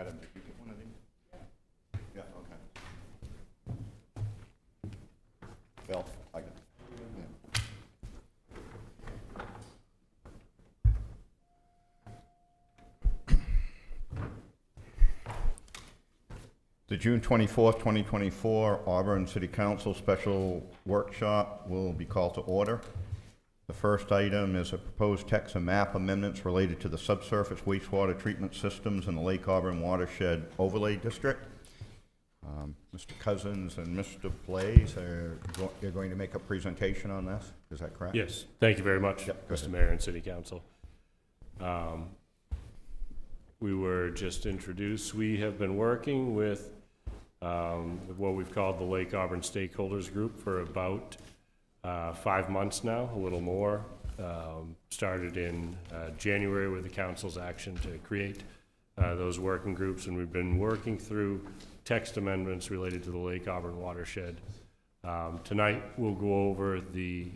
Adam, did you get one of these? Yeah, okay. Bill, I got it. Yeah. The June 24th, 2024 Auburn City Council Special Workshop will be called to order. The first item is a proposed text and map amendments related to the subsurface wastewater treatment systems in the Lake Auburn Watershed Overlay District. Mr. Cousins and Mr. Blaze are going to make a presentation on this. Is that correct? Yes. Thank you very much, Yep, Mr. Mayor and City Council. We were just introduced. We have been working with what we've called the Lake Auburn Stakeholders Group for about 5 months now, a little more. Started in January with the council's action to create those working groups, and we've been working through text amendments related to the Lake Auburn watershed. Tonight we'll go over the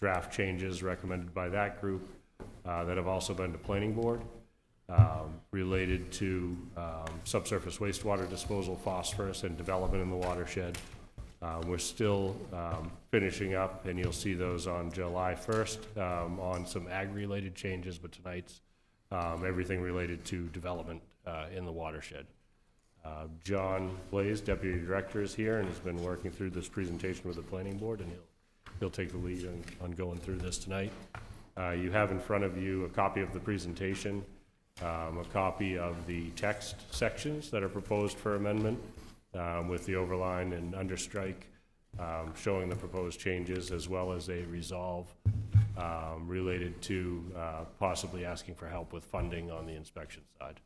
draft changes recommended by that group that have also been to planning board related to subsurface wastewater disposal, phosphorus, and development in the watershed. We're still finishing up, and you'll see those on July 1st on some ag-related changes, but tonight's everything related to development in the watershed. John Blaze, Deputy Director, is here and has been working through this presentation with the planning board, and he'll take the lead on going through this tonight. You have in front of you a copy of the presentation, a copy of the text sections that are proposed for amendment, with the overline and understrike showing the proposed changes, as well as a resolve related to possibly asking for help with funding on the inspection side.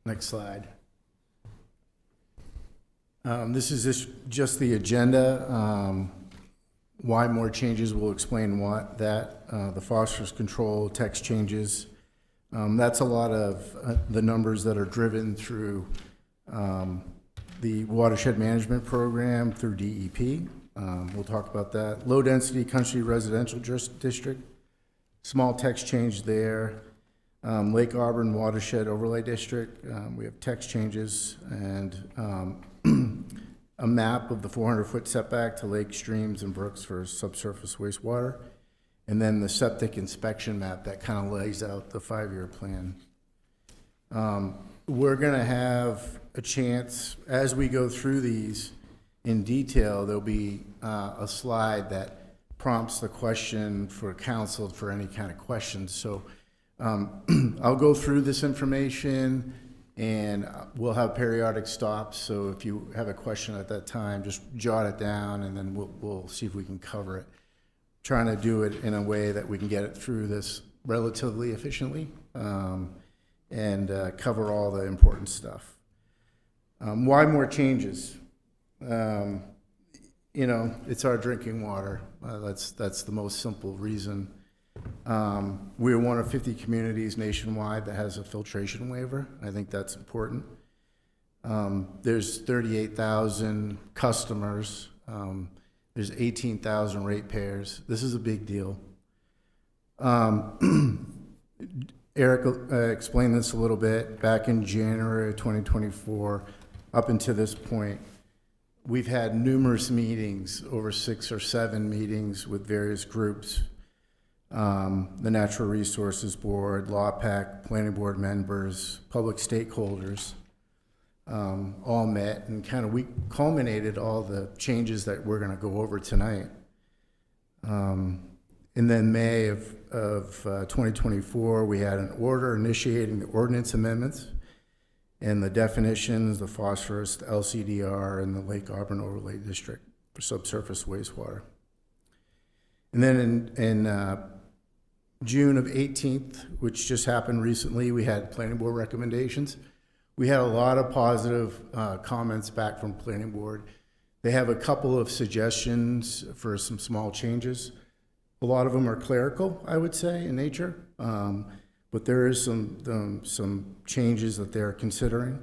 Next slide. This is just the agenda. Why more changes, we'll explain what that. The phosphorus control text changes. That's a lot of the numbers that are driven through the watershed management program through DEP. We'll talk about that. Low density country residential district, small text change there. Lake Auburn Watershed Overlay District, we have text changes and a map of the 400-foot setback to lake streams and brooks for subsurface wastewater, and then the septic inspection map that kind of lays out the 5-year plan. We're going to have a chance, as we go through these in detail, there'll be a slide that prompts the question for council for any kind of questions. So I'll go through this information, and we'll have periodic stops. So if you have a question at that time, just jot it down, and then we'll see if we can cover it. Trying to do it in a way that we can get it through this relatively efficiently and cover all the important stuff. Why more changes? You know, it's our drinking water. That's the most simple reason. We're one of 50 communities nationwide that has a filtration waiver. I think that's important. There's 38,000 customers. There's 18,000 ratepayers. This is a big deal. Eric explained this a little bit. Back in January of 2024, up until this point, we've had numerous meetings, over 6 or 7 meetings with various groups. The Natural Resources Board, LawPAC, Planning Board members, public stakeholders, all met, and kind of we culminated all the changes that we're going to go over tonight. And then May of 2024, we had an order initiating the ordinance amendments and the definitions, the phosphorus, the LCDR, and the Lake Auburn Overlay District for subsurface wastewater. And then in June of 18th, which just happened recently, we had planning board recommendations. We had a lot of positive comments back from planning board. They have a couple of suggestions for some small changes. A lot of them are clerical, I would say, in nature, but there is some changes that they're considering.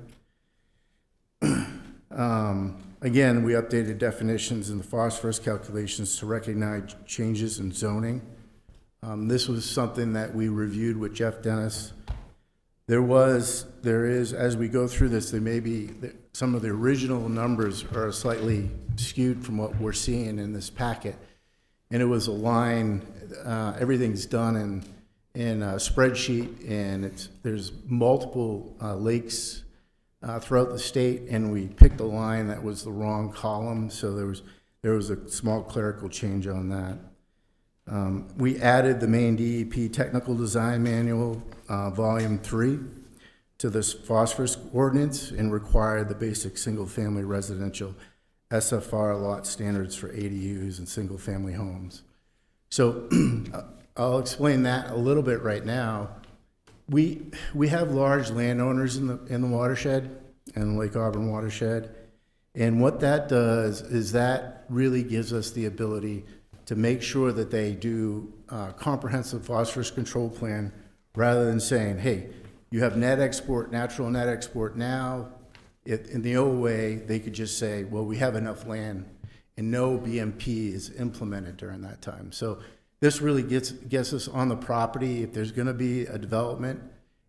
Again, we updated definitions in the phosphorus calculations to recognize changes in zoning This was something that we reviewed with Jeff Dennis. There is, as we go through this, there may be, some of the original numbers are slightly skewed from what we're seeing in this packet. And it was a line, everything's done in a spreadsheet, and there's multiple lakes throughout the state, and we picked a line that was the wrong column, so there was a small clerical change on that. We added the Maine DEP Technical Design Manual, Volume 3, to this phosphorus ordinance and required the basic single-family residential SFR lot standards for ADUs and single-family homes. So I'll explain that a little bit right now. We have large landowners in the watershed, in the Lake Auburn watershed, and what that does is that really gives us the ability to make sure that they do a comprehensive phosphorus control plan rather than saying, hey, you have net export, natural net export now. In the old way, they could just say, well, we have enough land, and no BMP is implemented during that time. So this really gets us on the property. If there's going to be a development,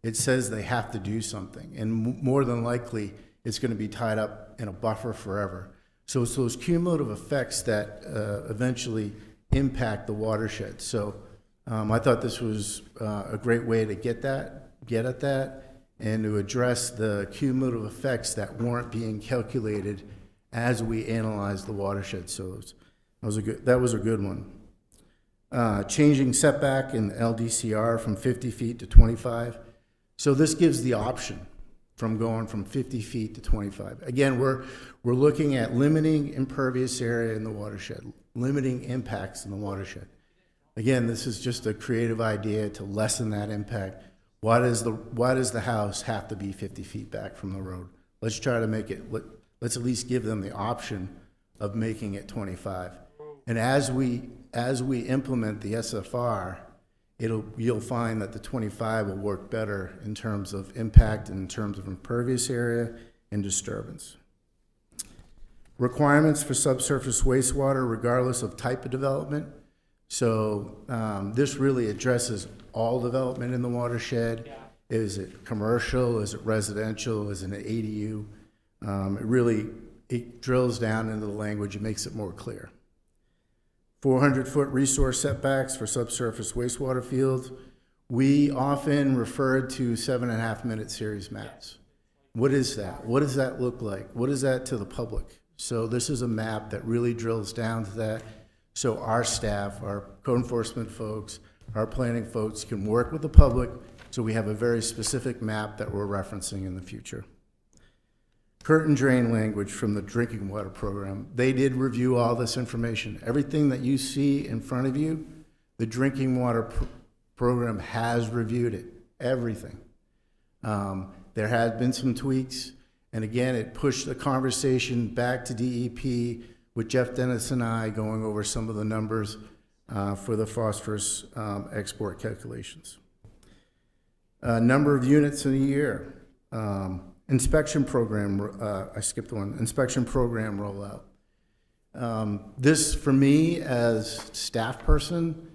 it says they have to do something, and more than likely, it's going to be tied up in a buffer forever. So it's those cumulative effects that eventually impact the watershed. So I thought this was a great way to get at that, and to address the cumulative effects that weren't being calculated as we analyzed the watershed. So that was a good one. Changing setback in LDCR from 50 feet to 25. So this gives the option from going from 50 feet to 25. Again, we're looking at limiting impervious area in the watershed, limiting impacts in the watershed. Again, this is just a creative idea to lessen that impact. Why does the house have to be 50 feet back from the road? Let's try to make it, let's at least give them the option of making it 25. And as we implement the SFR, you'll find that the 25 will work better in terms of impact and in terms of impervious area and disturbance. Requirements for subsurface wastewater regardless of type of development. So this really addresses all development in the watershed. Is it commercial? Is it residential? Is it an ADU? It drills down into the language and makes it more clear. 400-foot resource setbacks for subsurface wastewater fields. We often refer to 7.5-minute series maps. What is that? What does that look like? What is that to the public? So this is a map that really drills down to that. So our staff, our code enforcement folks, our planning folks can work with the public, so we have a very specific map that we're referencing in the future. Curtain drain language from the drinking water program. They did review all this information. Everything that you see in front of you, the drinking water program has reviewed it, everything. There has been some tweaks, and again, it pushed the conversation back to DEP with Jeff Dennis and I going over some of the numbers for the phosphorus export calculations. Number of units in a year. Inspection program, I skipped one, inspection program rollout. This, for me, as staff person,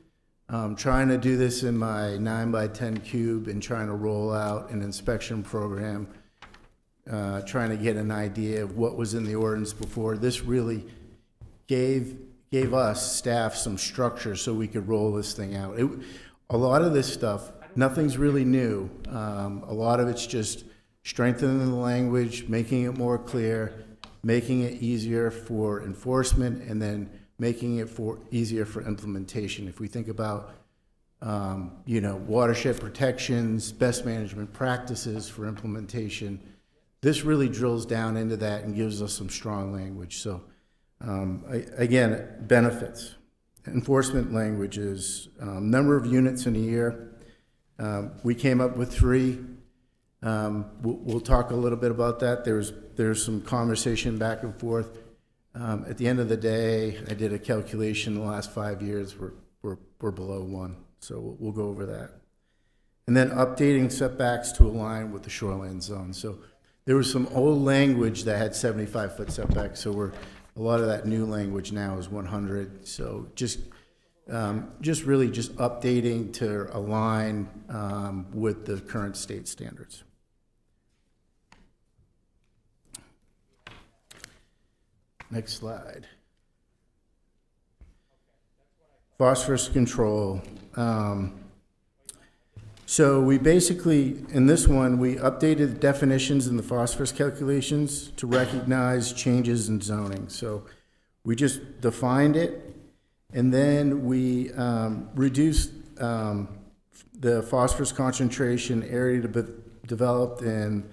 trying to do this in my 9x10 cube and trying to roll out an inspection program, trying to get an idea of what was in the ordinance before, this really gave us, staff, some structure so we could roll this thing out. A lot of this stuff, nothing's really new. A lot of it's just strengthening the language, making it more clear, making it easier for enforcement, and then making it easier for implementation. If we think about, watershed protections, best management practices for implementation, this really drills down into that and gives us some strong language. So, again, benefits. Enforcement language is number of units in a year. We came up with 3. We'll talk a little bit about that. There's some conversation back and forth. At the end of the day, I did a calculation the last 5 years. We're below 1, so we'll go over that. And then updating setbacks to align with the shoreline zone. So there was some old language that had 75-foot setbacks. So a lot of that new language now is 100. So just just really just updating to align with the current state standards. Next slide. Phosphorus control. So we basically, in this one, we updated the definitions in the phosphorus calculations to recognize changes in zoning. So we just defined it, and then we reduced the phosphorus concentration area to be developed in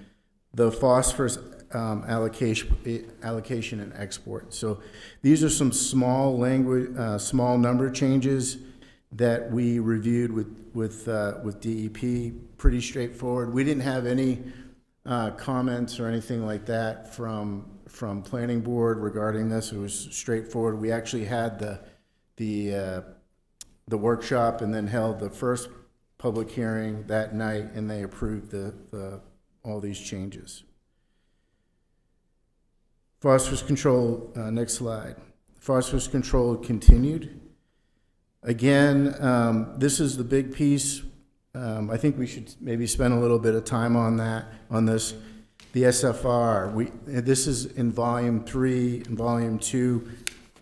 the phosphorus allocation and export. So these are some small small number changes that we reviewed with DEP. Pretty straightforward. We didn't have any comments or anything like that from planning board regarding this. It was straightforward. We actually had the workshop and then held the first public hearing that night, and they approved all these changes. Phosphorus control, next slide. Phosphorus control continued. Again, this is the big piece. I think we should maybe spend a little bit of time on this. The SFR, this is in volume 3 and volume 2.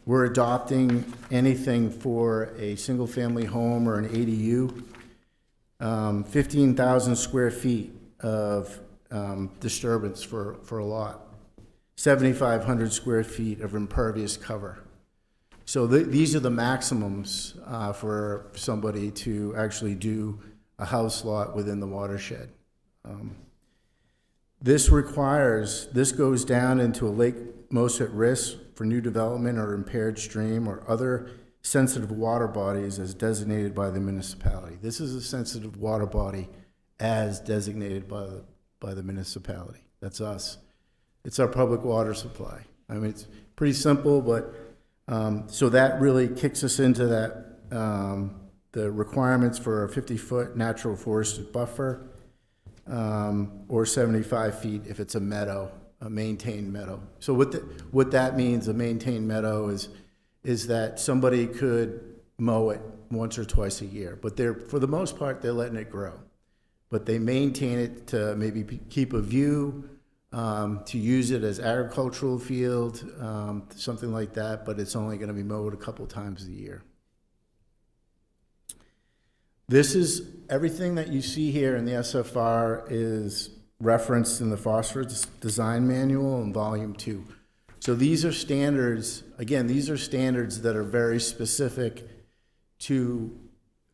We're adopting anything for a single family home or an ADU. 15,000 square feet of disturbance for a lot. 7,500 square feet of impervious cover. So these are the maximums for somebody to actually do a house lot within the watershed. This goes down into a lake most at risk for new development or impaired stream or other sensitive water bodies as designated by the municipality. This is a sensitive water body as designated by the municipality. That's us. It's our public water supply. I mean, it's pretty simple, but so that really kicks us into that the requirements for a 50-foot natural forested buffer or 75 feet if it's a meadow, a maintained meadow. So what that means, a maintained meadow, is that somebody could mow it once or twice a year, but for the most part they're letting it grow. But they maintain it to maybe keep a view, to use it as agricultural field, something like that, but it's only going to be mowed a couple times a year. This is everything that you see here in the SFR is referenced in the phosphorus design manual in volume 2. So these are standards, again, these are standards that are very specific to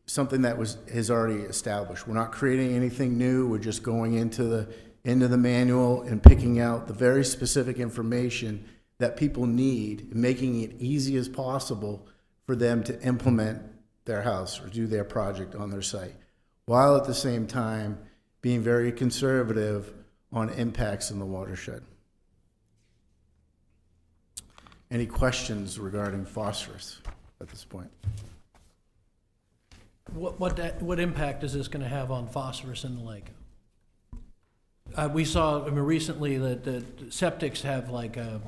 something that is already established. We're not creating anything new. We're just going into the manual and picking out the very specific information that people need and making it easy as possible for them to implement their house or do their project on their site, while at the same time being very conservative on impacts in the watershed. Any questions regarding phosphorus at this point? What impact is this going to have on phosphorus in the lake? We saw, I mean, recently that the septics have like a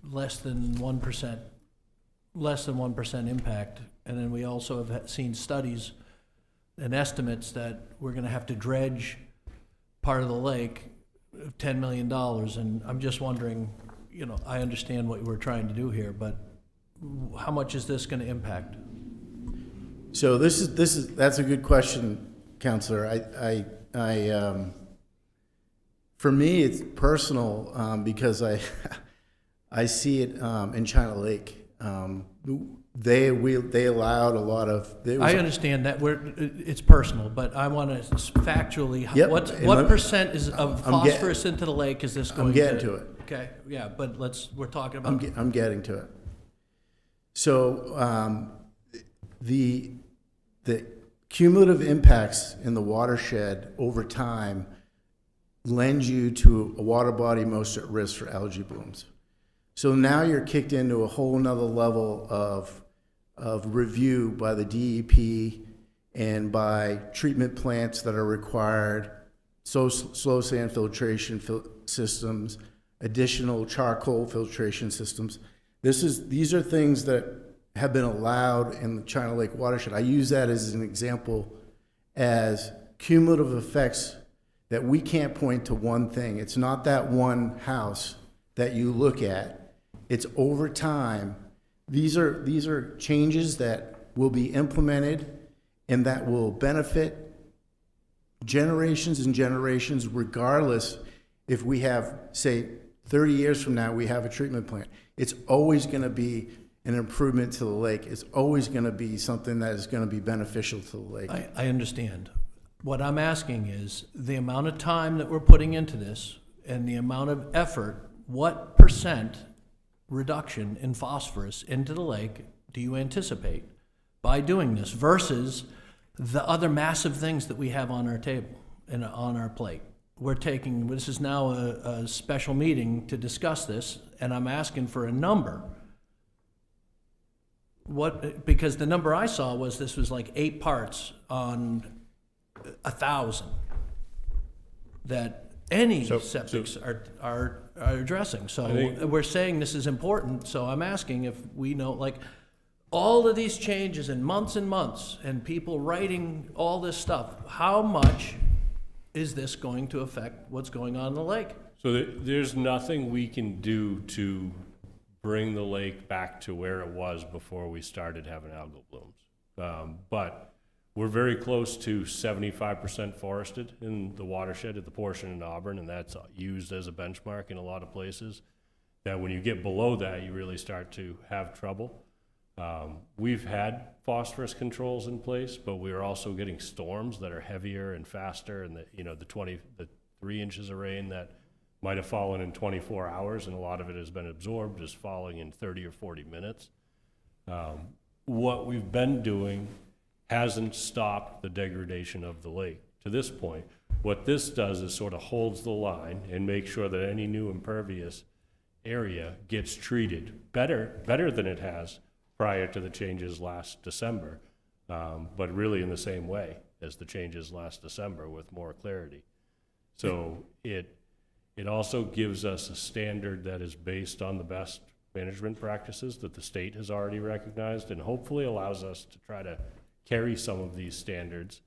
less than 1% impact, and then we also have seen studies and estimates that we're going to have to dredge part of the lake of $10 million, and I'm just wondering, you know, I understand what we're trying to do here, but how much is this going to impact? So that's a good question, Counselor. For me, it's personal because I see it in China Lake. They allowed a lot of. I understand that it's personal, but I want to factually. Yep. What percent is of phosphorus into the lake is this going? I'm getting to it. Okay, yeah, but we're talking about. I'm getting to it. So the cumulative impacts in the watershed over time lend you to a water body most at risk for algae blooms. So now you're kicked into a whole nother level of review by the DEP and by treatment plants that are required, slow sand filtration systems, additional charcoal filtration systems. These are things that have been allowed in the China Lake watershed. I use that as an example as cumulative effects that we can't point to one thing. It's not that one house that you look at. It's over time. These are changes that will be implemented and that will benefit generations and generations, regardless if we have, say, 30 years from now, we have a treatment plant. It's always going to be an improvement to the lake. It's always going to be something that is going to be beneficial to the lake. I understand. What I'm asking is the amount of time that we're putting into this and the amount of effort, what % reduction in phosphorus into the lake do you anticipate by doing this versus the other massive things that we have on our table and on our plate? This is now a special meeting to discuss this, and I'm asking for a number. Because the number I saw was this was like 8 parts on 1,000 that any septics are addressing. So we're saying this is important, so I'm asking if we know, like, all of these changes in months and months and people writing all this stuff, how much is this going to affect what's going on in the lake? So there's nothing we can do to bring the lake back to where it was before we started having algal blooms. But we're very close to 75% forested in the watershed at the portion in Auburn, and that's used as a benchmark in a lot of places. That when you get below that, you really start to have trouble. We've had phosphorus controls in place, but we're also getting storms that are heavier and faster, and the 3 inches of rain that might have fallen in 24 hours, and a lot of it has been absorbed, is falling in 30 or 40 minutes. What we've been doing hasn't stopped the degradation of the lake to this point. What this does is sort of holds the line and makes sure that any new impervious area gets treated better than it has prior to the changes last December, but really in the same way as the changes last December with more clarity. So it also gives us a standard that is based on the best management practices that the state has already recognized, and hopefully allows us to try to carry some of these standards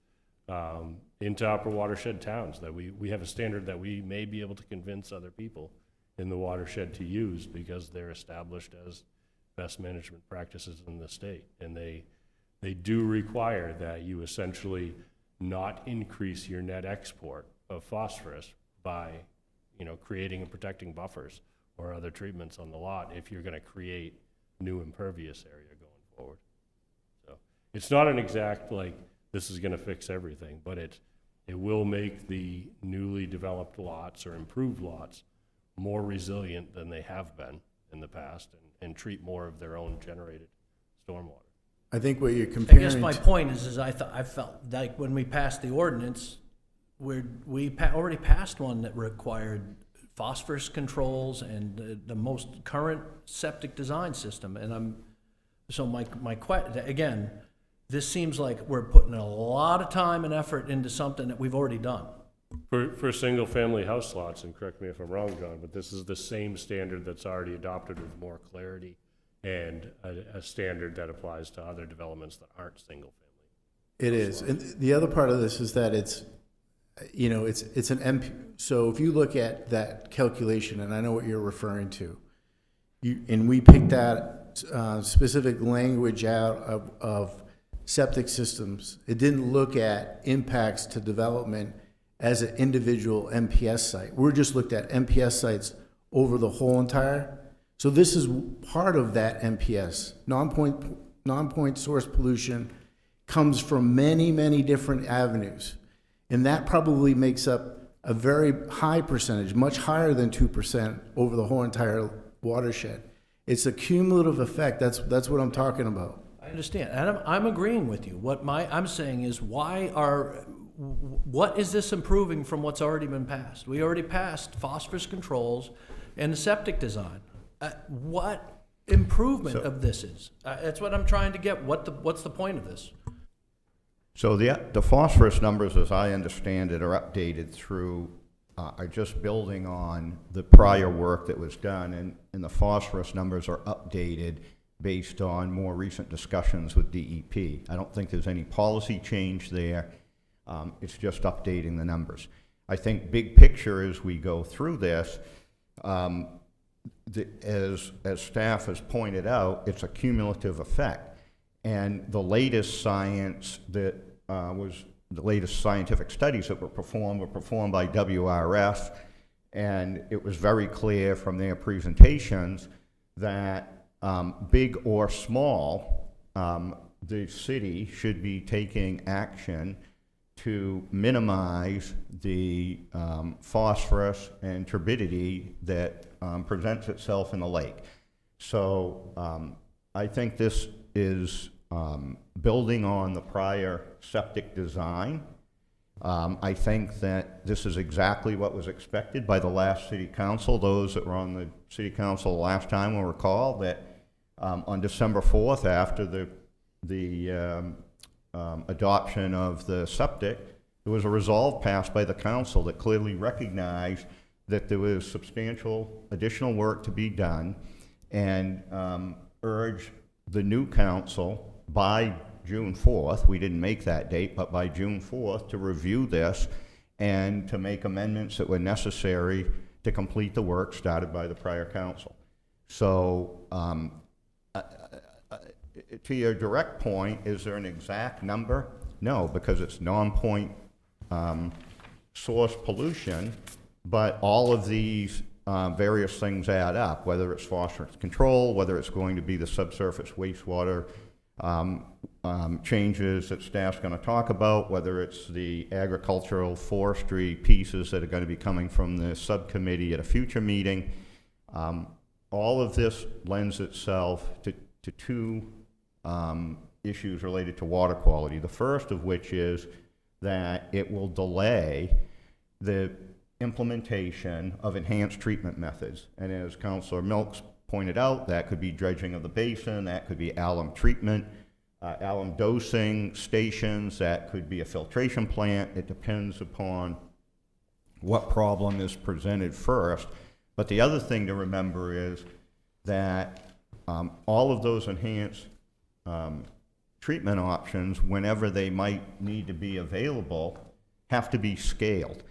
into upper watershed towns, that we have a standard that we may be able to convince other people in the watershed to use because they're established as best management practices in the state. And they do require that you essentially not increase your net export of phosphorus by creating and protecting buffers or other treatments on the lot if you're going to create new impervious area going forward. So it's not an exact, like, this is going to fix everything, but it will make the newly developed lots or improved lots more resilient than they have been in the past, and treat more of their own generated stormwater. I think what you're I comparing. guess my point is I felt like when we passed the ordinance, we already passed one that required phosphorus controls and the most current septic design system. And again, this seems like we're putting a lot of time and effort into something that we've already done. For single-family house lots, and correct me if I'm wrong, John, but this is the same standard that's already adopted with more clarity and a standard that applies to other developments that aren't single-family. It is. And the other part of this is that it's an MP. So if you look at that calculation, and I know what you're referring to, and we picked that specific language out of septic systems. It didn't look at impacts to development as an individual MPS site. We're just looked at MPS sites over the whole entire. So this is part of that MPS. Non-point source pollution comes from many, many different avenues. And that probably makes up a very high percentage, much higher than 2% over the whole entire watershed. It's a cumulative effect. That's what I'm talking about. I understand, and I'm agreeing with you. What I'm saying is, what is this improving from what's already been passed? We already passed phosphorus controls and the septic design. What improvement of this is? That's what I'm trying to get. What's the point of this? So the phosphorus numbers, as I understand it, are updated through, are just building on the prior work that was done, and the phosphorus numbers are updated based on more recent discussions with DEP. I don't think there's any policy change there. It's just updating the numbers. I think big picture as we go through this, as staff has pointed out, it's a cumulative effect. And the latest science that the latest scientific studies that were performed by WRF, and it was very clear from their presentations that big or small, the city should be taking action to minimize the phosphorus and turbidity that presents itself in the lake. So I think this is building on the prior septic design. I think that this is exactly what was expected by the last city council. Those that were on the city council last time will recall that on December 4th, after the adoption of the septic, there was a resolve passed by the council that clearly recognized that there was substantial additional work to be done, and urged the new council by June 4th, we didn't make that date, but by June 4th, to review this and to make amendments that were necessary to complete the work started by the prior council. So to your direct point, is there an exact number? No, because it's non-point source pollution, but all of these various things add up, whether it's phosphorus control, whether it's going to be the subsurface wastewater changes that staff's going to talk about, whether it's the agricultural forestry pieces that are going to be coming from the subcommittee at a future meeting. All of this lends itself to two issues related to water quality. The first of which is that it will delay the implementation of enhanced treatment methods. And as Councilor Milks pointed out, that could be dredging of the basin, that could be alum treatment, alum dosing stations, that could be a filtration plant. It depends upon what problem is presented first. But the other thing to remember is that all of those enhanced treatment options, whenever they might need to be available, have to be scaled.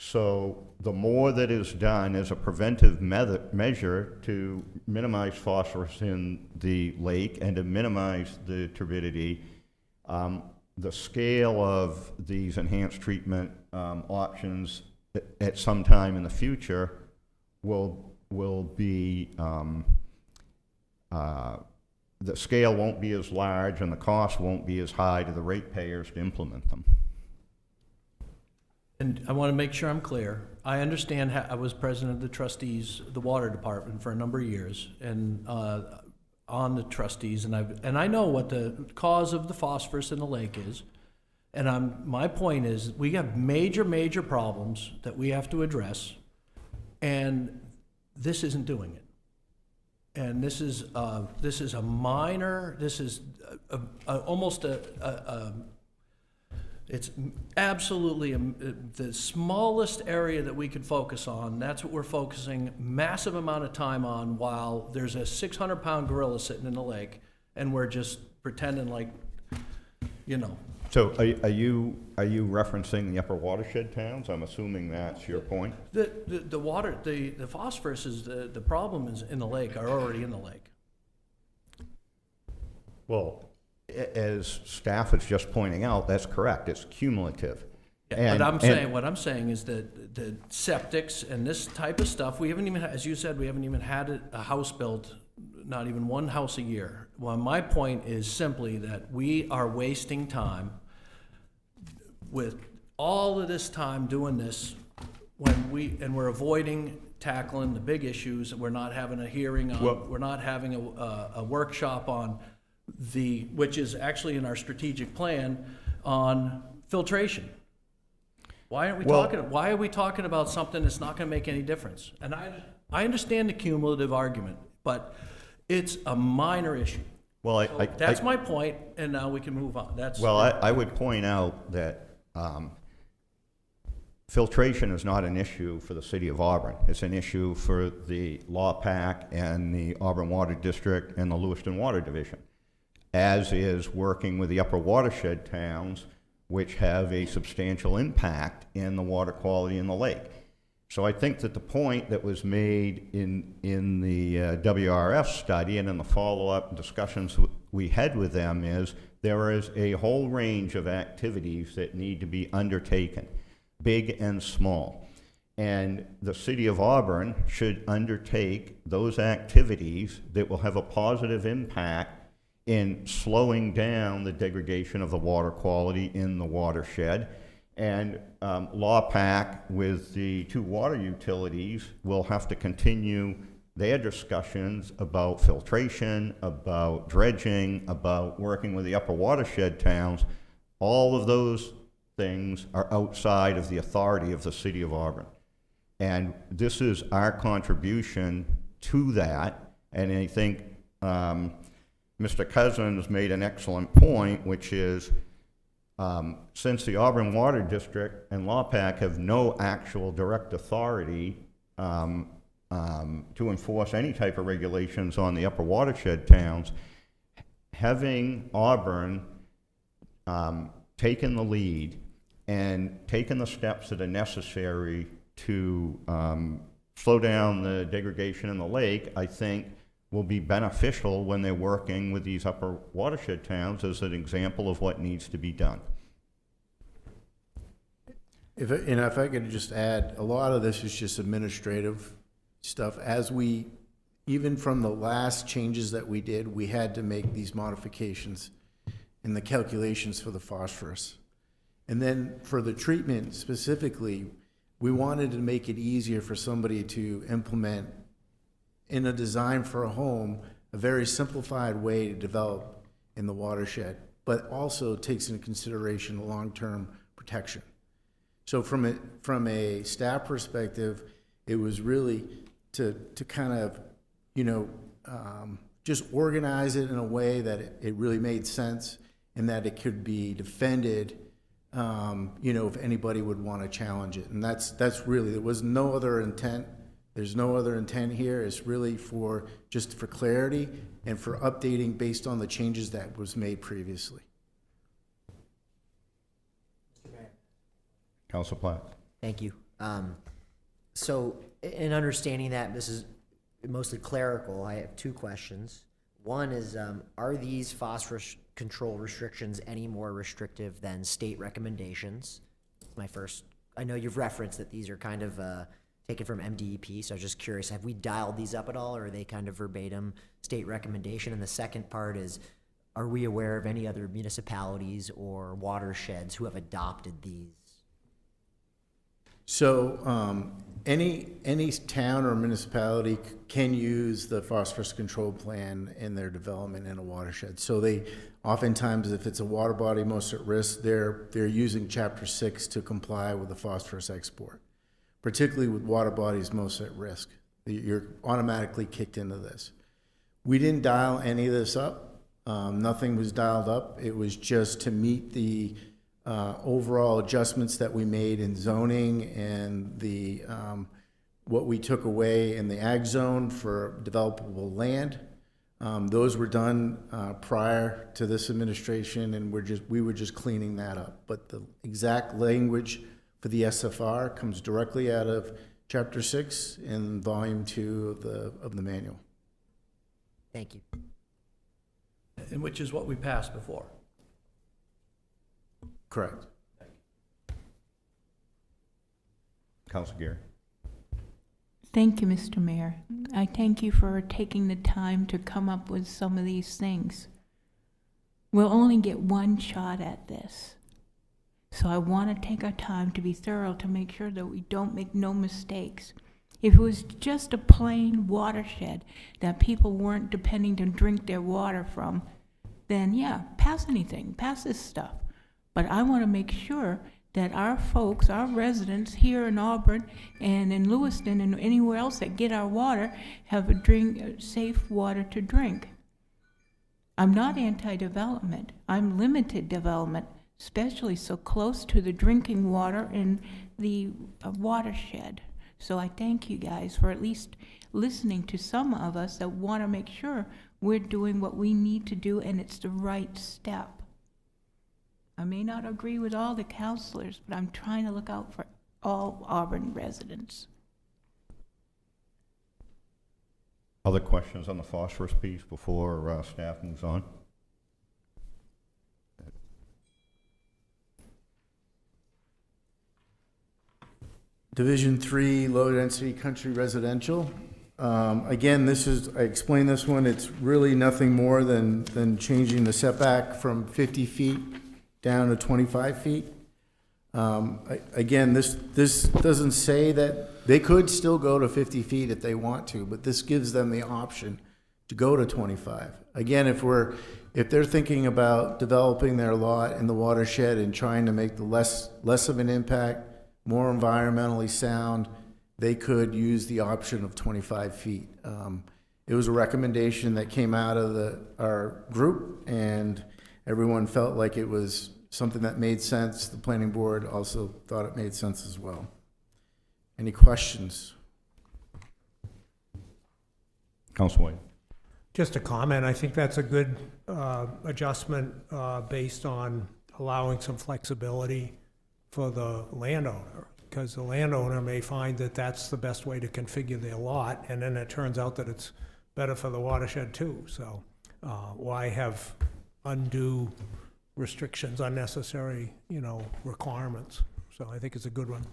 So the more that is done as a preventive measure to minimize phosphorus in the lake and to minimize the turbidity, the scale of these enhanced treatment options at some time in the future will be, the scale won't be as large and the cost won't be as high to the ratepayers to implement them. And I want to make sure I'm clear. I understand I was president of the trustees, the water department, for a number of years, and on the trustees, and I know what the cause of the phosphorus in the lake is. And my point is, we have major problems that we have to address, and this isn't doing it. And this is a minor. This is almost it's absolutely the smallest area that we could focus on. That's what we're focusing massive amount of time on, while there's a 600-pound gorilla sitting in the lake, and we're just pretending like, you know. So are you referencing the upper watershed towns? I'm assuming that's your point. The water, the phosphorus is the problem is in the lake, are already in the lake. Well, as staff is just pointing out, that's correct. It's cumulative. Yeah, but what I'm saying is that the septics and this type of stuff, we haven't even, as you said, we haven't even had a house built, not even one house a year. Well, my point is simply that we are wasting time with all of this time doing this when we're avoiding tackling the big issues. We're not having a hearing on, we're not having a workshop on which is actually in our strategic plan on filtration. Why are we talking about something that's not going to make any difference? And I understand the cumulative argument, but it's a minor issue. Well, That's my point, and now we can move on. I would point out that filtration is not an issue for the city of Auburn. It's an issue for the Law Pack and the Auburn Water District and the Lewiston Water Division, as is working with the upper watershed towns, which have a substantial impact in the water quality in the lake. So I think that the point that was made in the WRF study and in the follow-up discussions we had with them is there is a whole range of activities that need to be undertaken, big and small. And the city of Auburn should undertake those activities that will have a positive impact in slowing down the degradation of the water quality in the watershed. And LawPac with the two water utilities will have to continue their discussions about filtration, about dredging, about working with the upper watershed towns. All of those things are outside of the authority of the city of Auburn. And this is our contribution to that. And I think Mr. Cousins made an excellent point, which is since the Auburn Water District and LawPac have no actual direct authority to enforce any type of regulations on the upper watershed towns, having Auburn taken the lead and taken the steps that are necessary to slow down the degradation in the lake, I think will be beneficial when they're working with these upper watershed towns as an example of what needs to be done. If I could just add, a lot of this is just administrative stuff. Even from the last changes that we did, we had to make these modifications in the calculations for the phosphorus. And then for the treatment specifically, we wanted to make it easier for somebody to implement in a design for a home, a very simplified way to develop in the watershed, but also takes into consideration long-term protection. So from a staff perspective, it was really to kind of, just organize it in a way that it really made sense and that it could be defended, if anybody would want to challenge it. And that's really, there was no other intent. There's no other intent here. It's really just for clarity and for updating based on the changes that was made previously. Council Platt. Thank you. So in understanding that this is mostly clerical, I have two questions. One is, are these phosphorus control restrictions any more restrictive than state recommendations? My first, I know you've referenced that these are kind of taken from MDEP, so I was just curious, have we dialed these up at all, or are they kind of verbatim state recommendation? And the second part is, are we aware of any other municipalities or watersheds who have adopted these? So any town or municipality can use the phosphorus control plan in their development in a watershed. So they oftentimes, if it's a water body most at risk, they're using Chapter 6 to comply with the phosphorus export, particularly with water bodies most at risk. You're automatically kicked into this. We didn't dial any of this up. Nothing was dialed up. It was just to meet the overall adjustments that we made in zoning and the what we took away in the ag zone for developable land. Those were done prior to this administration, and we were just cleaning that up. But the exact language for the SFR comes directly out of Chapter 6 in Volume 2 of the manual. Thank you. And which is what we passed before. Correct. Council Geary. Thank you, Mr. Mayor. I thank you for taking the time to come up with some of these things. We'll only get one shot at this. So I want to take our time to be thorough to make sure that we don't make no mistakes. If it was just a plain watershed that people weren't depending to drink their water from, then yeah, pass anything, pass this stuff. But I want to make sure that our folks, our residents here in Auburn and in Lewiston and anywhere else that get our water have safe water to drink. I'm not anti-development. I'm limited development, especially so close to the drinking water and the watershed. So I thank you guys for at least listening to some of us that want to make sure we're doing what we need to do and it's the right step. I may not agree with all the counselors, but I'm trying to look out for all Auburn residents. Other questions on the phosphorus piece before staff moves on? Division 3, low-density country residential. Again, I explained this one, it's really nothing more than changing the setback from 50 feet down to 25 feet. Again, this doesn't say that they could still go to 50 feet if they want to, but this gives them the option to go to 25. Again, if they're thinking about developing their lot in the watershed and trying to make the less of an impact, more environmentally sound, they could use the option of 25 feet. It was a recommendation that came out of our group, and everyone felt like it was something that made sense. The planning board also thought it made sense as well. Any questions? Council Wade. Just a comment, I think that's a good adjustment based on allowing some flexibility for the landowner, because the landowner may find that that's the best way to configure their lot, and then it turns out that it's better for the watershed too. So why have undue restrictions, unnecessary, requirements? So I think it's a good one.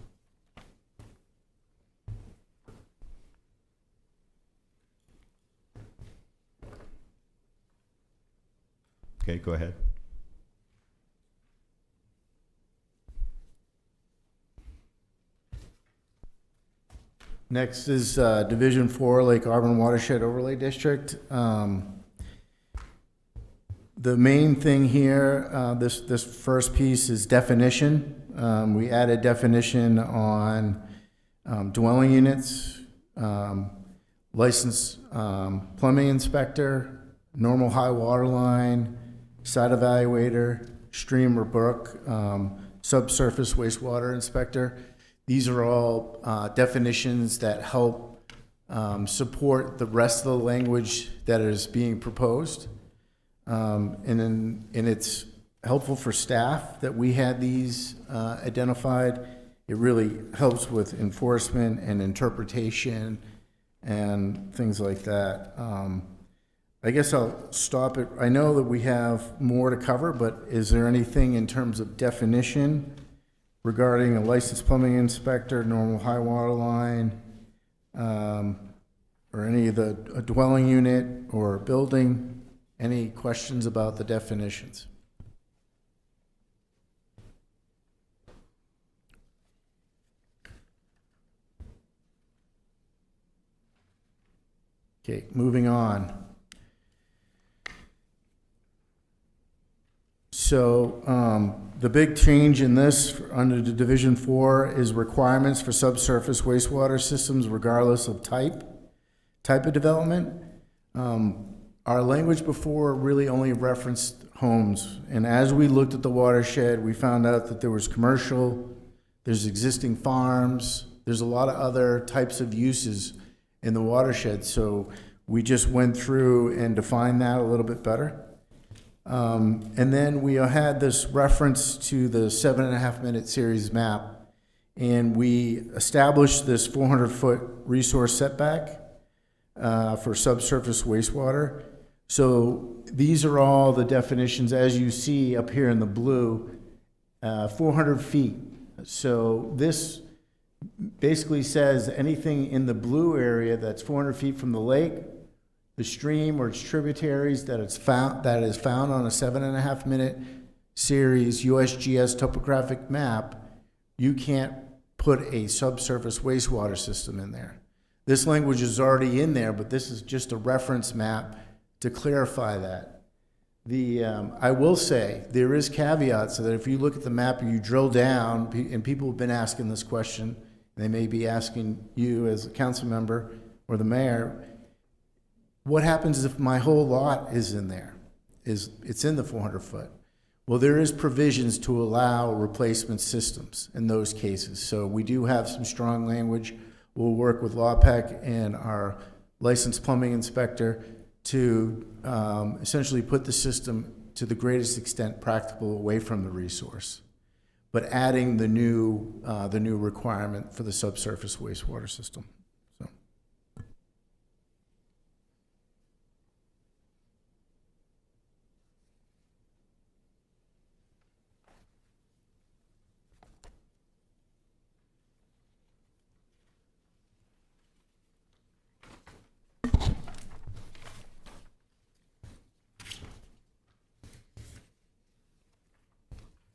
Okay, go ahead. Next is Division 4, Lake Auburn Watershed Overlay District. The main thing here, this first piece is definition. We added definition on dwelling units, licensed plumbing inspector, normal high water line, site evaluator, stream or brook, subsurface wastewater inspector. These are all definitions that help support the rest of the language that is being proposed. And it's helpful for staff that we had these identified. It really helps with enforcement and interpretation and things like that. I guess I'll stop it. I know that we have more to cover, but is there anything in terms of definition regarding a licensed plumbing inspector, normal high water line, or any of the a dwelling unit or building? Any questions about the definitions? Okay, moving on. So the big change in this under the Division 4 is requirements for subsurface wastewater systems regardless of type of development. Our language before really only referenced homes, and as we looked at the watershed, we found out that there was commercial, there's existing farms, there's a lot of other types of uses in the watershed, so we just went through and defined that a little bit better. And then we had this reference to the 7.5-minute series map, and we established this 400-foot resource setback for subsurface wastewater. So these are all the definitions as you see up here in the blue, 400 feet. So this basically says anything in the blue area that's 400 feet from the lake, the stream or its tributaries that is found on a 7.5-minute series USGS topographic map, you can't put a subsurface wastewater system in there. This language is already in there, but this is just a reference map to clarify that. I will say there is caveats so that if you look at the map and you drill down, and people have been asking this question, and they may be asking you as a council member or the mayor, what happens if my whole lot is in there? It's in the 400 foot? Well, there is provisions to allow replacement systems in those cases. So we do have some strong language. We'll work with LawPEC and our licensed plumbing inspector to essentially put the system to the greatest extent practical away from the resource, but adding the new requirement for the subsurface wastewater system. So.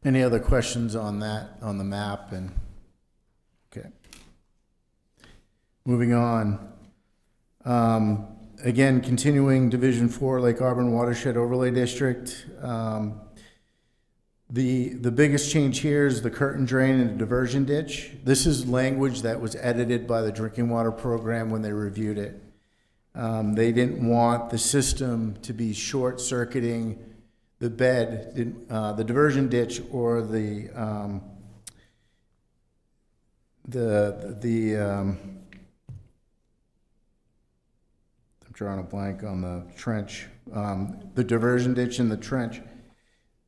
Any other questions on that, on the map? And okay. Moving on. Again, continuing Division 4 Lake Auburn Watershed Overlay District. The biggest change here is the curtain drain and the diversion ditch. This is language that was edited by the drinking water program when they reviewed it. They didn't want the system to be short-circuiting the bed, the diversion ditch, or I'm drawing a blank on the trench. The diversion ditch and the trench,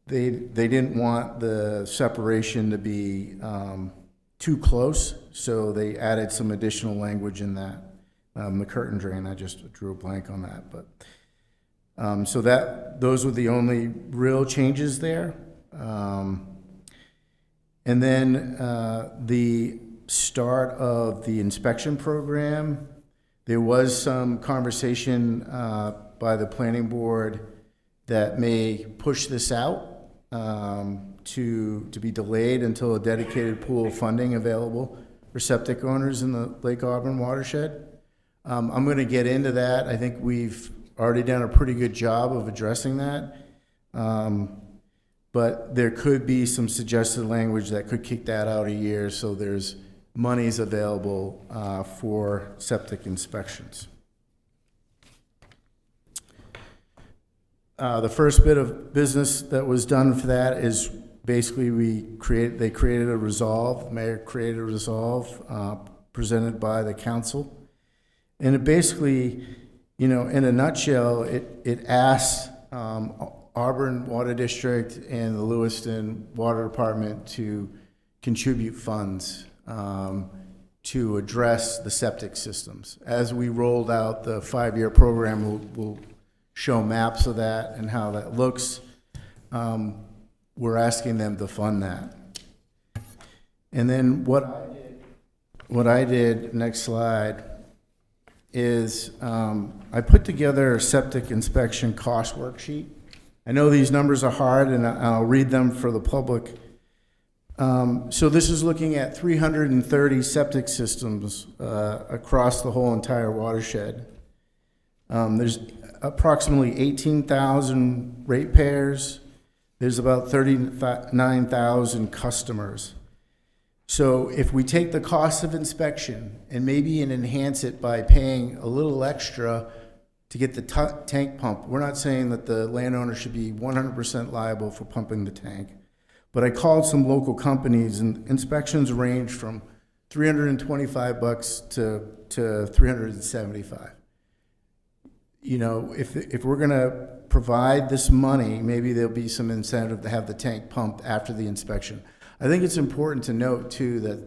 they didn't want the separation to be too close, so they added some additional language in that. The curtain drain, I just drew a blank on that, but so those were the only real changes there. And then the start of the inspection program, there was some conversation by the planning board that may push this out to be delayed until a dedicated pool of funding available for septic owners in the Lake Auburn watershed. I'm going to get into that. I think we've already done a pretty good job of addressing that. But there could be some suggested language that could kick that out a year, so there's monies available for septic inspections. The first bit of business that was done for that is basically they created a resolve, the mayor created a resolve presented by the council. And it basically, in a nutshell, it asks Auburn Water District and the Lewiston Water Department to contribute funds to address the septic systems. As we rolled out the 5-year program, we'll show maps of that and how that looks. We're asking them to fund that. And then what I did, next slide, is I put together a septic inspection cost worksheet. I know these numbers are hard, and I'll read them for the public. So this is looking at 330 septic systems across the whole entire watershed. There's approximately 18,000 ratepayers. There's about 39,000 customers. So if we take the cost of inspection and maybe enhance it by paying a little extra to get the tank pump, we're not saying that the landowner should be 100% liable for pumping the tank, but I called some local companies, and inspections range from $325 to $375. If we're gonna provide this money, maybe there'll be some incentive to have the tank pumped after the inspection. I think it's important to note, too, that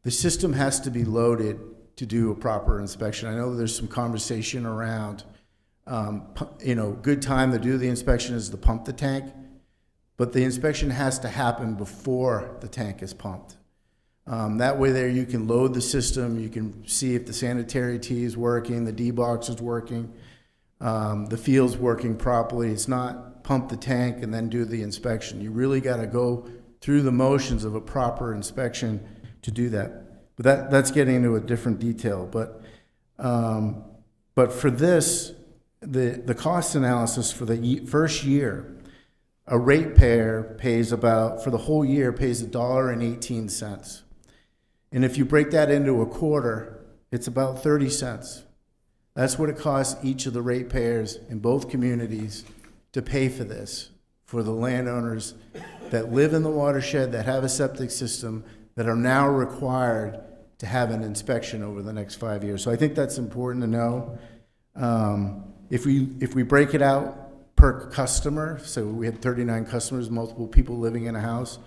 the system has to be loaded to do a proper inspection. I know there's some conversation around, good time to do the inspection is to pump the tank, but the inspection has to happen before the tank is pumped. That way there you can load the system, you can see if the sanitary tee is working, the D-box is working, the field's working properly. It's not pump the tank and then do the inspection. You really got to go through the motions of a proper inspection to do that. But that's getting into a different detail. But for this, the cost analysis for the first year, a ratepayer pays for the whole year, pays $1.18. And if you break that into a quarter, it's about 30 cents. That's what it costs each of the ratepayers in both communities to pay for this for the landowners that live in the watershed, that have a septic system, that are now required to have an inspection over the next 5 years. So I think that's important to know. If we break it out per customer, so we had 39 customers, multiple people living in a house,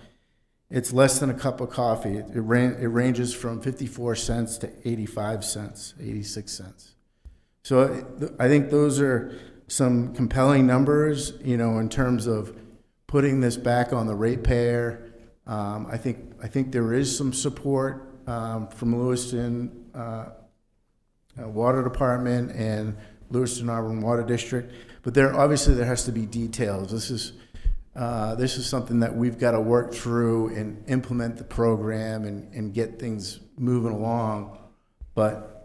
it's less than a cup of coffee. It ranges from 54 cents to 85 cents, 86 cents. So I think those are some compelling numbers, you know, in terms of putting this back on the ratepayer. I think there is some support from Lewiston Water Department and Lewiston Auburn Water District, but there has to be details. This is something that we've got to work through and implement the program and get things moving along. But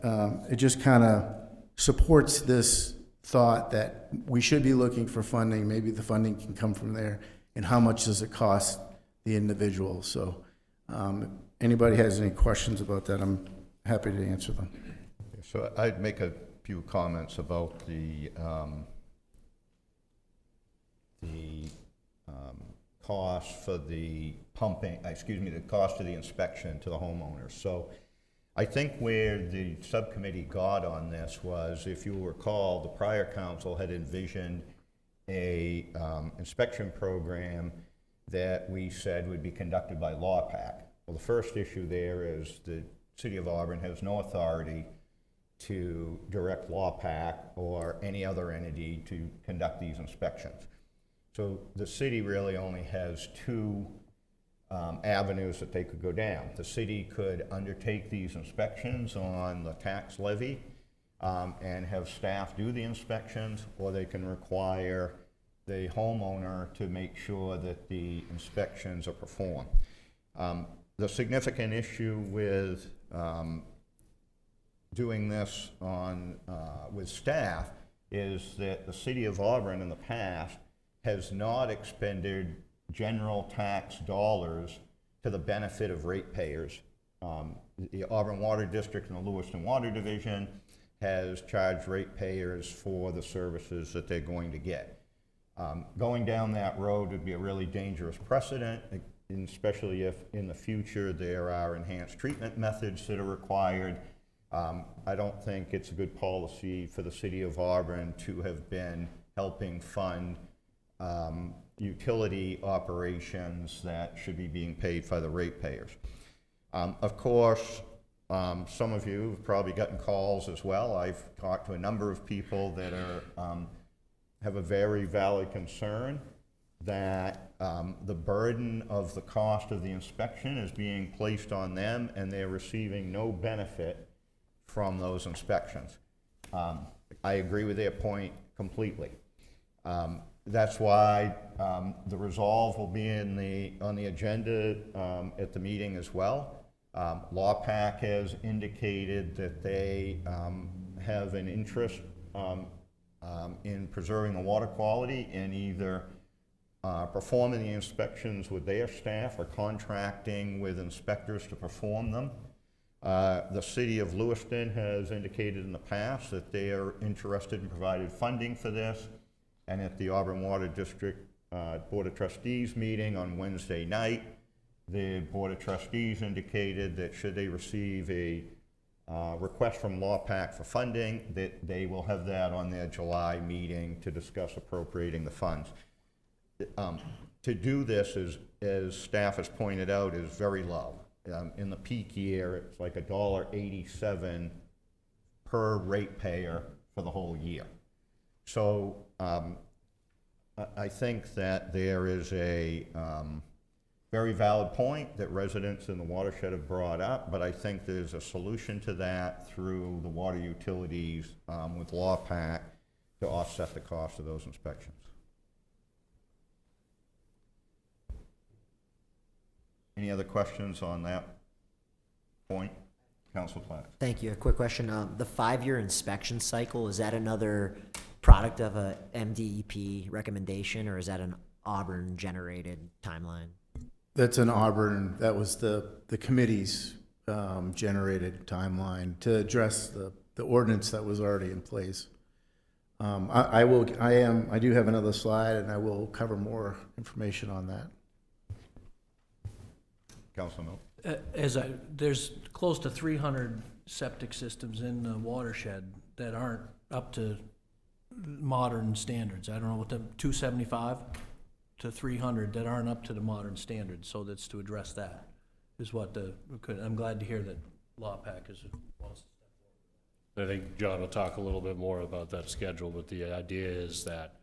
it just kind of supports this thought that we should be looking for funding. Maybe the funding can come from there, and how much does it cost the individual? So if anybody has any questions about that, I'm happy to answer them. So I'd make a few comments about the cost for the pumping, the cost of the inspection to the homeowners. So I think where the subcommittee got on this was, if you recall, the prior council had envisioned a inspection program that we said would be conducted by LawPac. Well, the first issue there is the City of Auburn has no authority to direct LawPac or any other entity to conduct these inspections. So the city really only has two avenues that they could go down. The city could undertake these inspections on the tax levy and have staff do the inspections, or they can require the homeowner to make sure that the inspections are performed. The significant issue with doing this with staff is that the City of Auburn in the past has not expended general tax dollars to the benefit of ratepayers. The Auburn Water District and the Lewiston Water Division has charged ratepayers for the services that they're going to get. Going down that road would be a really dangerous precedent, especially if in the future there are enhanced treatment methods that are required. I don't think it's a good policy for the City of Auburn to have been helping fund utility operations that should be being paid by the ratepayers. Of course, some of you have probably gotten calls as well. I've talked to a number of people that have a very valid concern that the burden of the cost of the inspection is being placed on them, and they're receiving no benefit from those inspections. I agree with their point completely. That's why the resolve will be on the agenda at the meeting as well. LawPac has indicated that they have an interest in preserving the water quality and either performing the inspections with their staff or contracting with inspectors to perform them. The City of Lewiston has indicated in the past that they are interested in providing funding for this. And at the Auburn Water District Board of Trustees meeting on Wednesday night, the Board of Trustees indicated that should they receive a request from LawPac for funding, that they will have that on their July meeting to discuss appropriating the funds. To do this, as staff has pointed out, is very low. In the peak year, it's like $1.87 per ratepayer for the whole year. So I think that there is a very valid point that residents in the watershed have brought up, but I think there's a solution to that through the water utilities with LawPac to offset the cost of those inspections. Any other questions on that point? Council Platt. Thank you. A quick question. The 5-year inspection cycle, is that another product of a MDEP recommendation, or is that an Auburn-generated timeline? That's an Auburn, that was the committee's generated timeline to address the ordinance that was already in place. I do have another slide, and I will cover more information on that. Councilman Mill? There's close to 300 septic systems in the watershed that aren't up to modern standards. I don't know what the, 275 to 300 that aren't up to the modern standards, so that's to address that, is what I'm glad to hear that LawPac is, I think John will talk a little bit more about that schedule, but the idea is that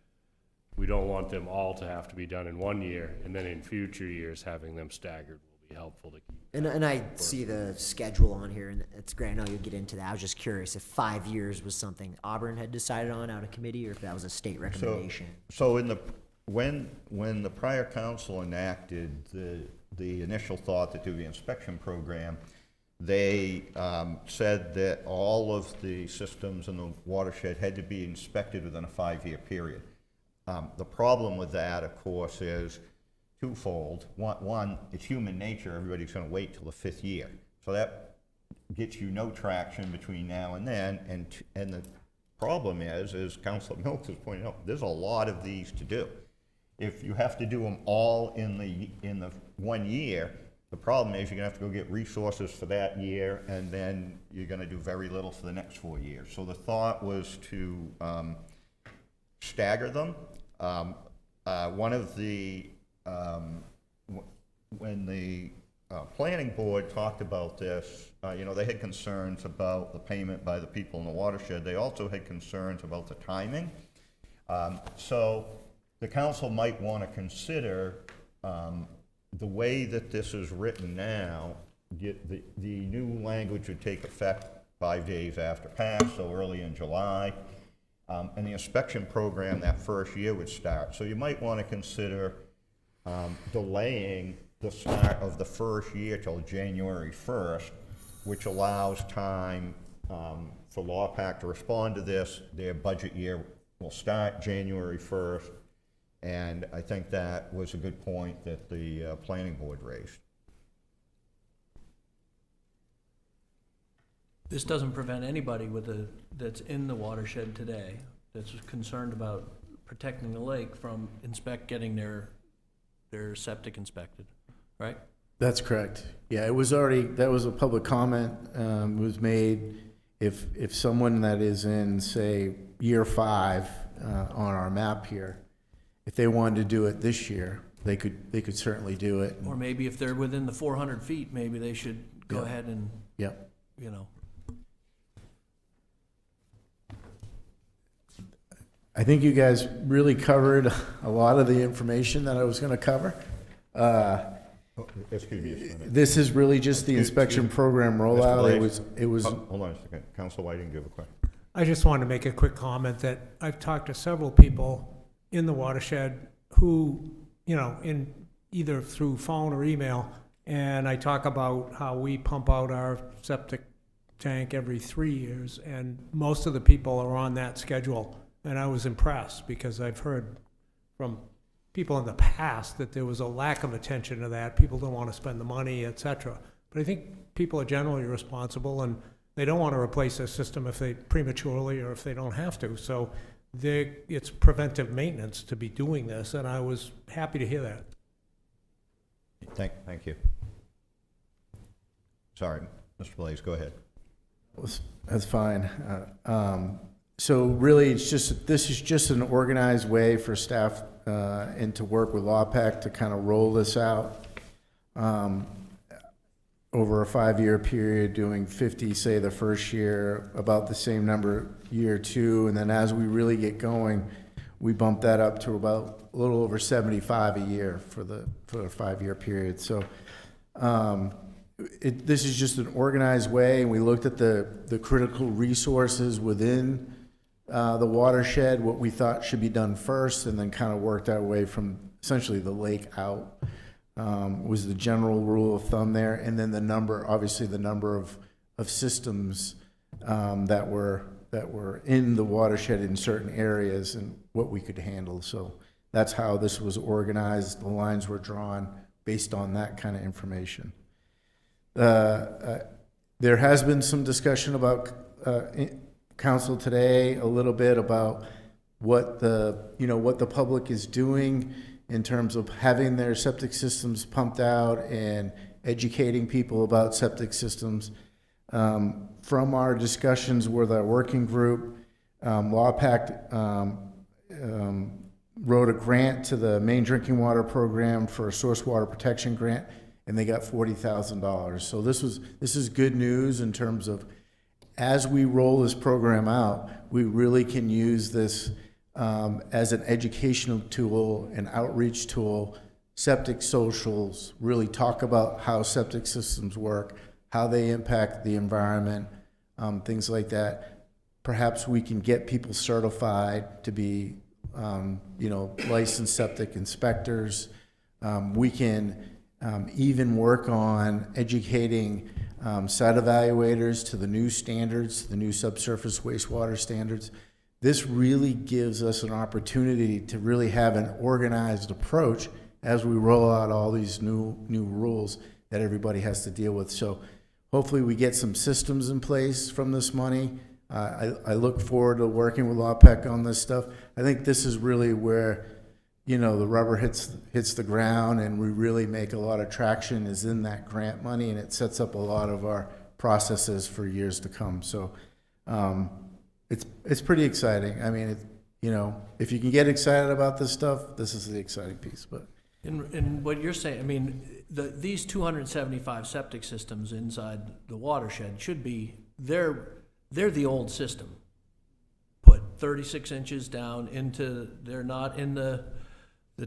we don't want them all to have to be done in 1 year, and then in future years, having them staggered will be helpful to keep. And I see the schedule on here, and it's great. I know you'll get into that. I was just curious if 5 years was something Auburn had decided on out of committee, or if that was a state recommendation. So when the prior council enacted the initial thought to do the inspection program, they said that all of the systems in the watershed had to be inspected within a 5-year period. The problem with that, of course, is twofold. One, it's human nature. Everybody's going to wait till the 5th year. So that gets you no traction between now and then. And the problem is Councilor Milks has pointed out, there's a lot of these to do. If you have to do them all in the 1 year, the problem is you're going to have to go get resources for that year, and then you're going to do very little for the next 4 years. So the thought was to stagger them. When the planning board talked about this, they had concerns about the payment by the people in the watershed. They also had concerns about the timing. So the council might want to consider the way that this is written now. The new language would take effect 5 days after pass, so early in July. And the inspection program that first year would start. So you might want to consider delaying the start of the first year till January 1st, which allows time for LawPac to respond to this. Their budget year will start January 1st, and I think that was a good point that the planning board raised. this doesn't prevent anybody that's in the watershed today, that's concerned about protecting the lake from getting their septic inspected, right? That's correct. Yeah, it was already, that was a public comment, was made. If someone that is in, say, year 5 on our map here, if they wanted to do it this year, they could certainly do it. Or maybe if they're within the 400 feet, maybe they should go Yeah. ahead and, Yep. you know. I think you guys really covered a lot of the information that I was going to cover. Excuse me just a minute. This is really just the inspection program rollout. It was. Hold on a second. Council Whiting, do you have a question? I just wanted to make a quick comment that I've talked to several people in the watershed who, in either through phone or email, and I talk about how we pump out our septic tank every 3 years, and most of the people are on that schedule. And I was impressed because I've heard from people in the past that there was a lack of attention to that. People don't want to spend the money, et cetera. But I think people are generally responsible, and they don't want to replace their system if they prematurely or if they don't have to. So it's preventive maintenance to be doing this, and I was happy to hear that. Thank you. Sorry, Mr. Blaze, go ahead. That's fine. So really, this is just an organized way for staff and to work with LawPac to kind of roll this out over a 5-year period, doing 50, say, the first year, about the same number year 2, and then as we really get going, we bump that up to about a little over 75 a year for a 5-year period. So this is just an organized way, and we looked at the critical resources within the watershed, what we thought should be done first, and then kind of worked our way from essentially the lake out, was the general rule of thumb there. And then the number of systems that were in the watershed in certain areas and what we could handle. So that's how this was organized. The lines were drawn based on that kind of information. There has been some discussion about council today, a little bit about what the public is doing in terms of having their septic systems pumped out and educating people about septic systems. From our discussions with our working group, LawPact wrote a grant to the Maine Drinking Water Program for a source water protection grant, and they got $40,000. So this is good news in terms of, as we roll this program out, we really can use this as an educational tool, an outreach tool, septic socials, really talk about how septic systems work, how they impact the environment, things like that. Perhaps we can get people certified to be, licensed septic inspectors. We can even work on educating site evaluators to the new standards, the new subsurface wastewater standards. This really gives us an opportunity to really have an organized approach as we roll out all these new rules that everybody has to deal with. So hopefully we get some systems in place from this money. I look forward to working with LawPac on this stuff. I think this is really where, the rubber hits the ground and we really make a lot of traction is in that grant money, and it sets up a lot of our processes for years to come. So it's pretty exciting. I mean, if you can get excited about this stuff, this is the exciting piece. But And what you're saying, I mean, these 275 septic systems inside the watershed should be, they're the old system. Put 36 inches down they're not in the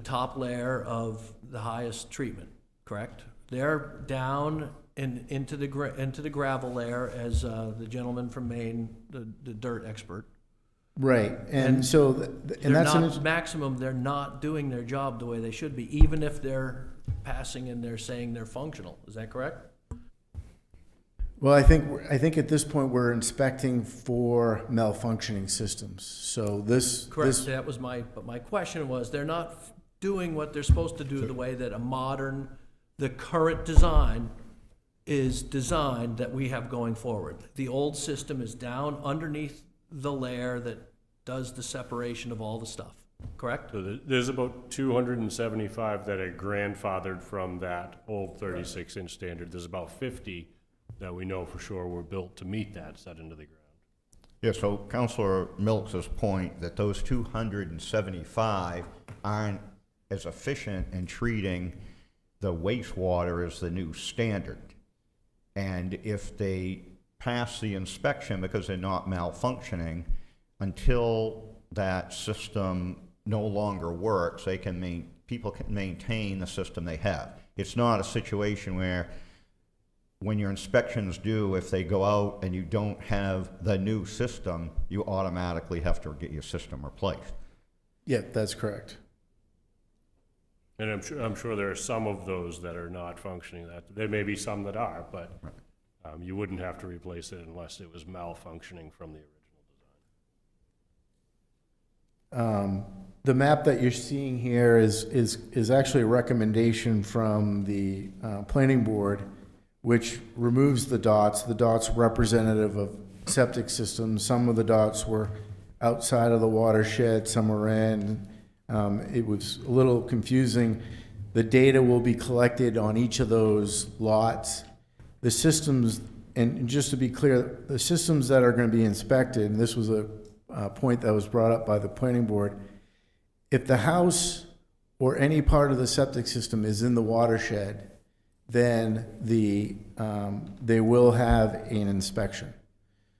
top layer of the highest treatment, correct? They're down into the gravel layer, as the gentleman from Maine, the dirt expert. right, and so They're not doing their job the way they should be, even if they're passing and they're saying they're functional. Is that correct? Well, I think at this point we're inspecting for malfunctioning systems. So Correct. That was but my question was, they're not doing what they're supposed to do the way that the current design is designed that we have going forward. The old system is down underneath the layer that does the separation of all the stuff, correct? So there's about 275 that are grandfathered from that old 36-inch standard. There's about 50 that we know for sure were built to meet that set into the ground. Yeah, so Councilor Milks's point that those 275 aren't as efficient in treating the wastewater as the new standard. And if they pass the inspection because they're not malfunctioning, until that system no longer works, people can maintain the system they have. It's not a situation where when your inspections due, if they go out and you don't have the new system, you automatically have to get your system replaced. yeah, that's correct. And I'm sure there are some of those that are not functioning. That there may be some that are, but you wouldn't have to replace it unless it was malfunctioning from the original design. The map that you're seeing here is actually a recommendation from the planning board, which removes the dots. The dots representative of septic systems. Some of the dots were outside of the watershed, some were in. It was a little confusing. The data will be collected on each of those lots. The systems, and just to be clear, the systems that are going to be inspected, and this was a point that was brought up by the planning board, if the house or any part of the septic system is in the watershed, then they will have an inspection.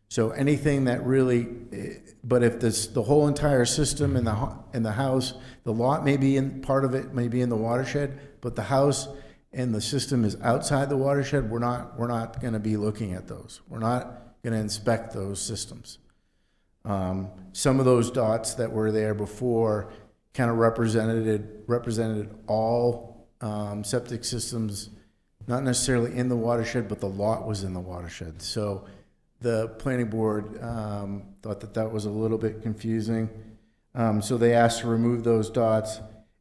So anything that really, but if the whole entire system in the house, the lot may be in, part of it may be in the watershed, but the house and the system is outside the watershed, we're not going to be looking at those. We're not going to inspect those systems. Some of those dots that were there before kind of represented all septic systems, not necessarily in the watershed, but the lot was in the watershed. So the planning board thought that was a little bit confusing. So they asked to remove those dots.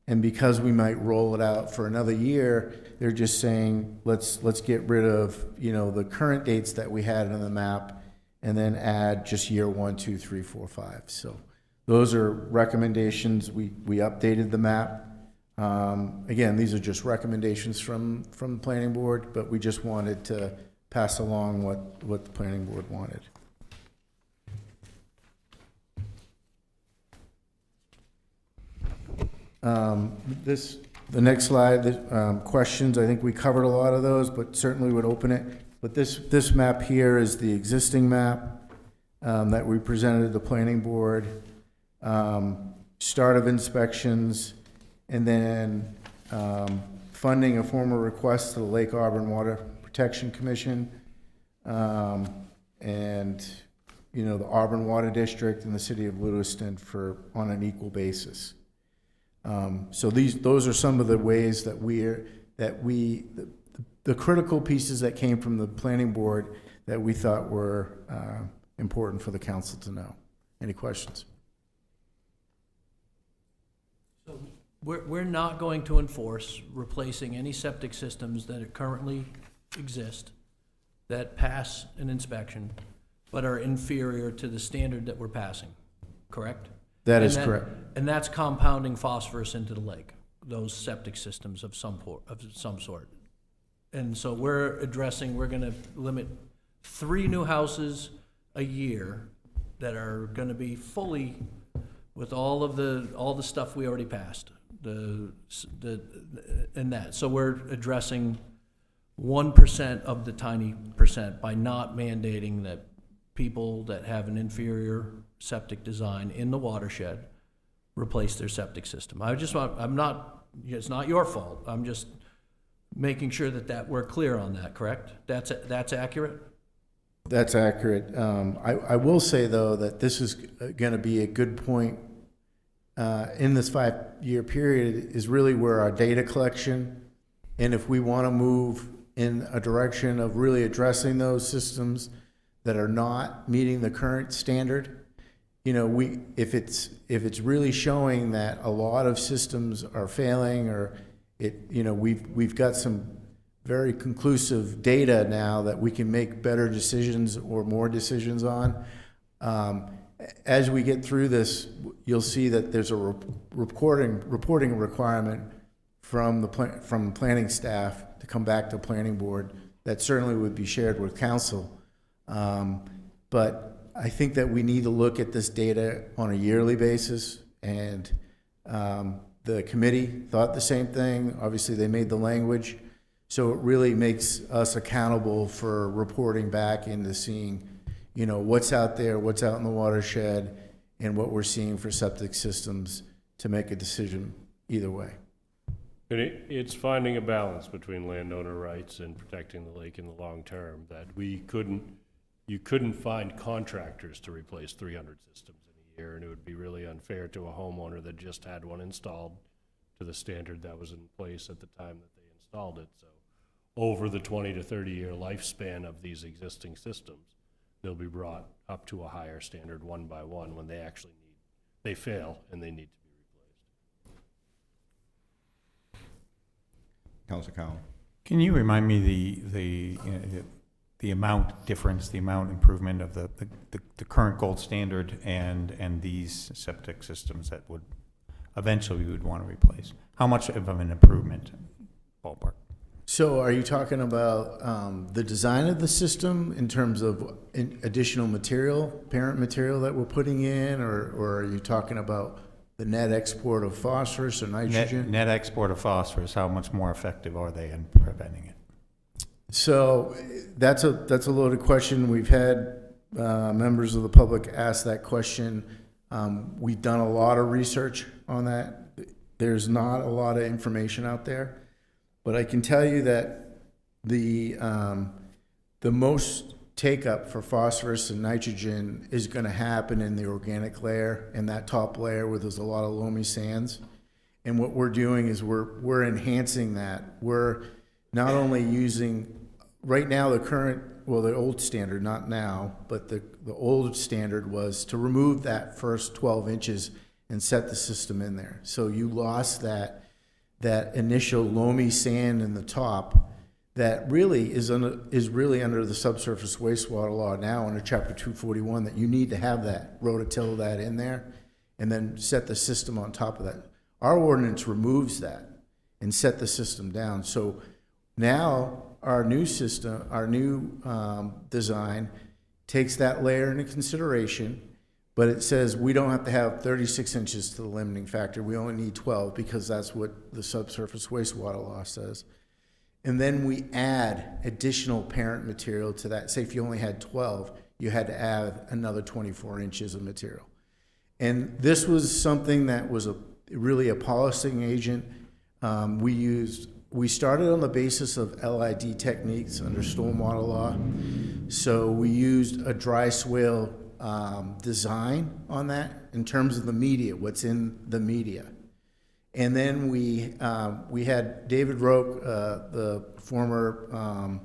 And because we might roll it out for another year, they're just saying, let's get rid of, the current dates that we had on the map and then add just year 1, 2, 3, 4, 5. So Those are recommendations. We updated the map. Again, these are just recommendations from the planning board, but we just wanted to pass along what the planning board wanted. The next slide, questions, I think we covered a lot of those, but certainly would open it. But this map here is the existing map that we presented to the planning board. Start of inspections, and then funding a formal request to the Lake Auburn Water Protection Commission, and, you know, the Auburn Water District and the City of Lewiston on an equal basis. So those are some of the ways that the critical pieces that came from the planning board that we thought were important for the council to know. Any questions? So we're not going to enforce replacing any septic systems that currently exist that pass an inspection but are inferior to the standard that we're passing, correct? That is correct. And that's compounding phosphorus into the lake, those septic systems of some sort. And so we're gonna limit 3 new houses a year that are gonna be fully with all the stuff we already passed, and that. So we're addressing 1% of the tiny percent by not mandating that people that have an inferior septic design in the watershed replace their septic system. It's not your fault. I'm just making sure that we're clear on that, correct? That's accurate? That's accurate. I will say, though, that this is going to be a good point in this 5-year period is really where our data collection, and if we want to move in a direction of really addressing those systems that are not meeting the current standard, you know, if it's really showing that a lot of systems are failing, or we've got some very conclusive data now that we can make better decisions or more decisions on. As we get through this, you'll see that there's a reporting requirement from planning staff to come back to planning board that certainly would be shared with council. But I think that we need to look at this data on a yearly basis, and the committee thought the same thing. Obviously, they made the language, so it really makes us accountable for reporting back into seeing, you know, what's out there, what's out in the watershed, and what we're seeing for septic systems to make a decision either way. And it's finding a balance between landowner rights and protecting the lake in the long term, that you couldn't find contractors to replace 300 systems in a year, and it would be really unfair to a homeowner that just had one installed to the standard that was in place at the time that they installed it. So over the 20 to 30 year lifespan of these existing systems, they'll be brought up to a higher standard one by one when they fail and they need to be replaced. Councilor Cowan. Can you remind me the amount difference, the amount improvement of the current gold standard and these septic systems that would eventually we would want to replace? How much of an improvement, ballpark? So are you talking about the design of the system in terms of additional material, parent material that we're putting in, or are you talking about the net export of phosphorus or nitrogen? Net export of phosphorus, how much more effective are they in preventing it? So that's a loaded question. We've had members of the public ask that question. We've done a lot of research on that. There's not a lot of information out there. But I can tell you that the most take-up for phosphorus and nitrogen is going to happen in the organic layer, in that top layer where there's a lot of loamy sands. And what we're doing is we're enhancing that. We're not only using, right now the old standard, not now, but the old standard was to remove that first 12 inches and set the system in there. So you lost that initial loamy sand in the top that really is really under the subsurface wastewater law now under Chapter 241, that you need to have that rototill that in there. and then set the system on top of that. Our ordinance removes that and set the system down. So now our new system, our new design takes that layer into consideration, but it says we don't have to have 36 inches to the limiting factor. We only need 12 because that's what the subsurface wastewater law says. And then we add additional parent material to that. Say if you only had 12, you had to add another 24 inches of material. And this was something that was really a policing agent. We started on the basis of LID techniques under stormwater law. So we used a dry swale design on that in terms of the media, what's in the media. And then we had David Roque, the former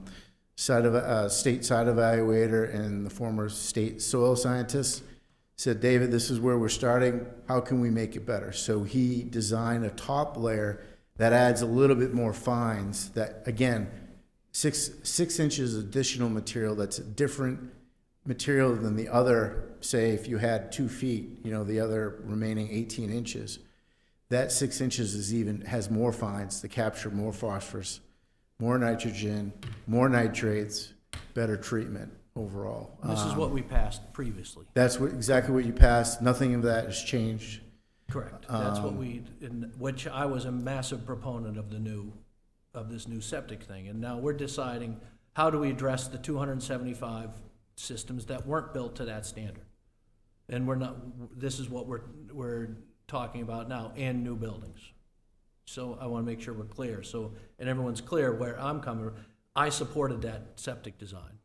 state site evaluator and the former state soil scientist, said, David, this is where we're starting. How can we make it better? So he designed a top layer that adds a little bit more fines that, again, six inches additional material that's a different material than the other, say if you had 2 feet, the other remaining 18 inches. That 6 inches has more fines to capture more phosphorus, more nitrogen, more nitrates, better treatment overall. This is what we passed previously. That's exactly what you passed. Nothing of that has changed. Correct. That's what which I was a massive proponent of this new septic thing. And now we're deciding, how do we address the 275 systems that weren't built to that standard? And this is what we're talking about now, and new buildings. So I want to make sure we're clear. And everyone's clear where I'm coming from. I supported that septic design,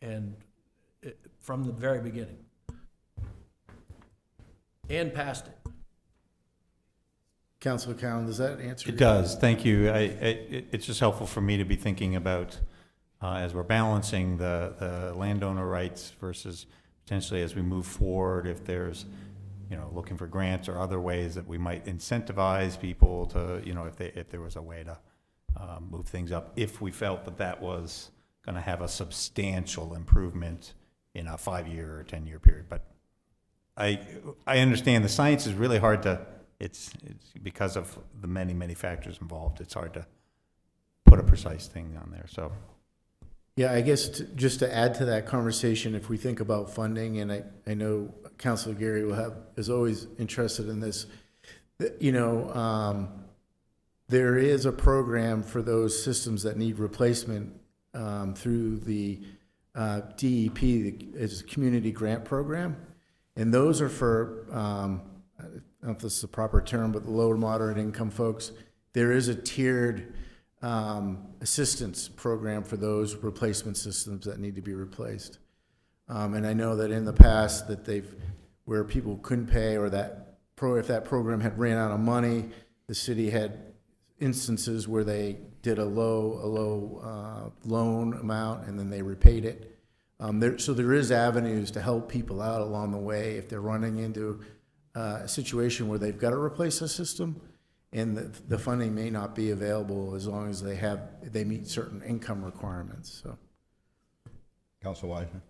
and from the very beginning, and passed it. Councilor Cowan, does that answer? It does, thank you. It's just helpful for me to be thinking about, as we're balancing the landowner rights versus potentially as we move forward, if there's, looking for grants or other ways that we might incentivize people to, if there was a way to move things up, if we felt that was going to have a substantial improvement in a 5-year or 10-year period. But I understand the science is really hard to, it's because of the many factors involved, it's hard to put a precise thing on there, so. Yeah, I guess just to add to that conversation, if we think about funding, and I know Councilor Gary is always interested in this, there is a program for those systems that need replacement through the DEP, it's a community grant program, and those are for, I don't know if this is the proper term, but the low to moderate income folks. There is a tiered assistance program for those replacement systems that need to be replaced. And I know that in the past that where people couldn't pay, or if that program had ran out of money, the city had instances where they did a low loan amount and then they repaid it. So there is avenues to help people out along the way if they're running into a situation where they've got to replace a system, and the funding may not be available as long as they meet certain income requirements. So, Councilor Wiseman.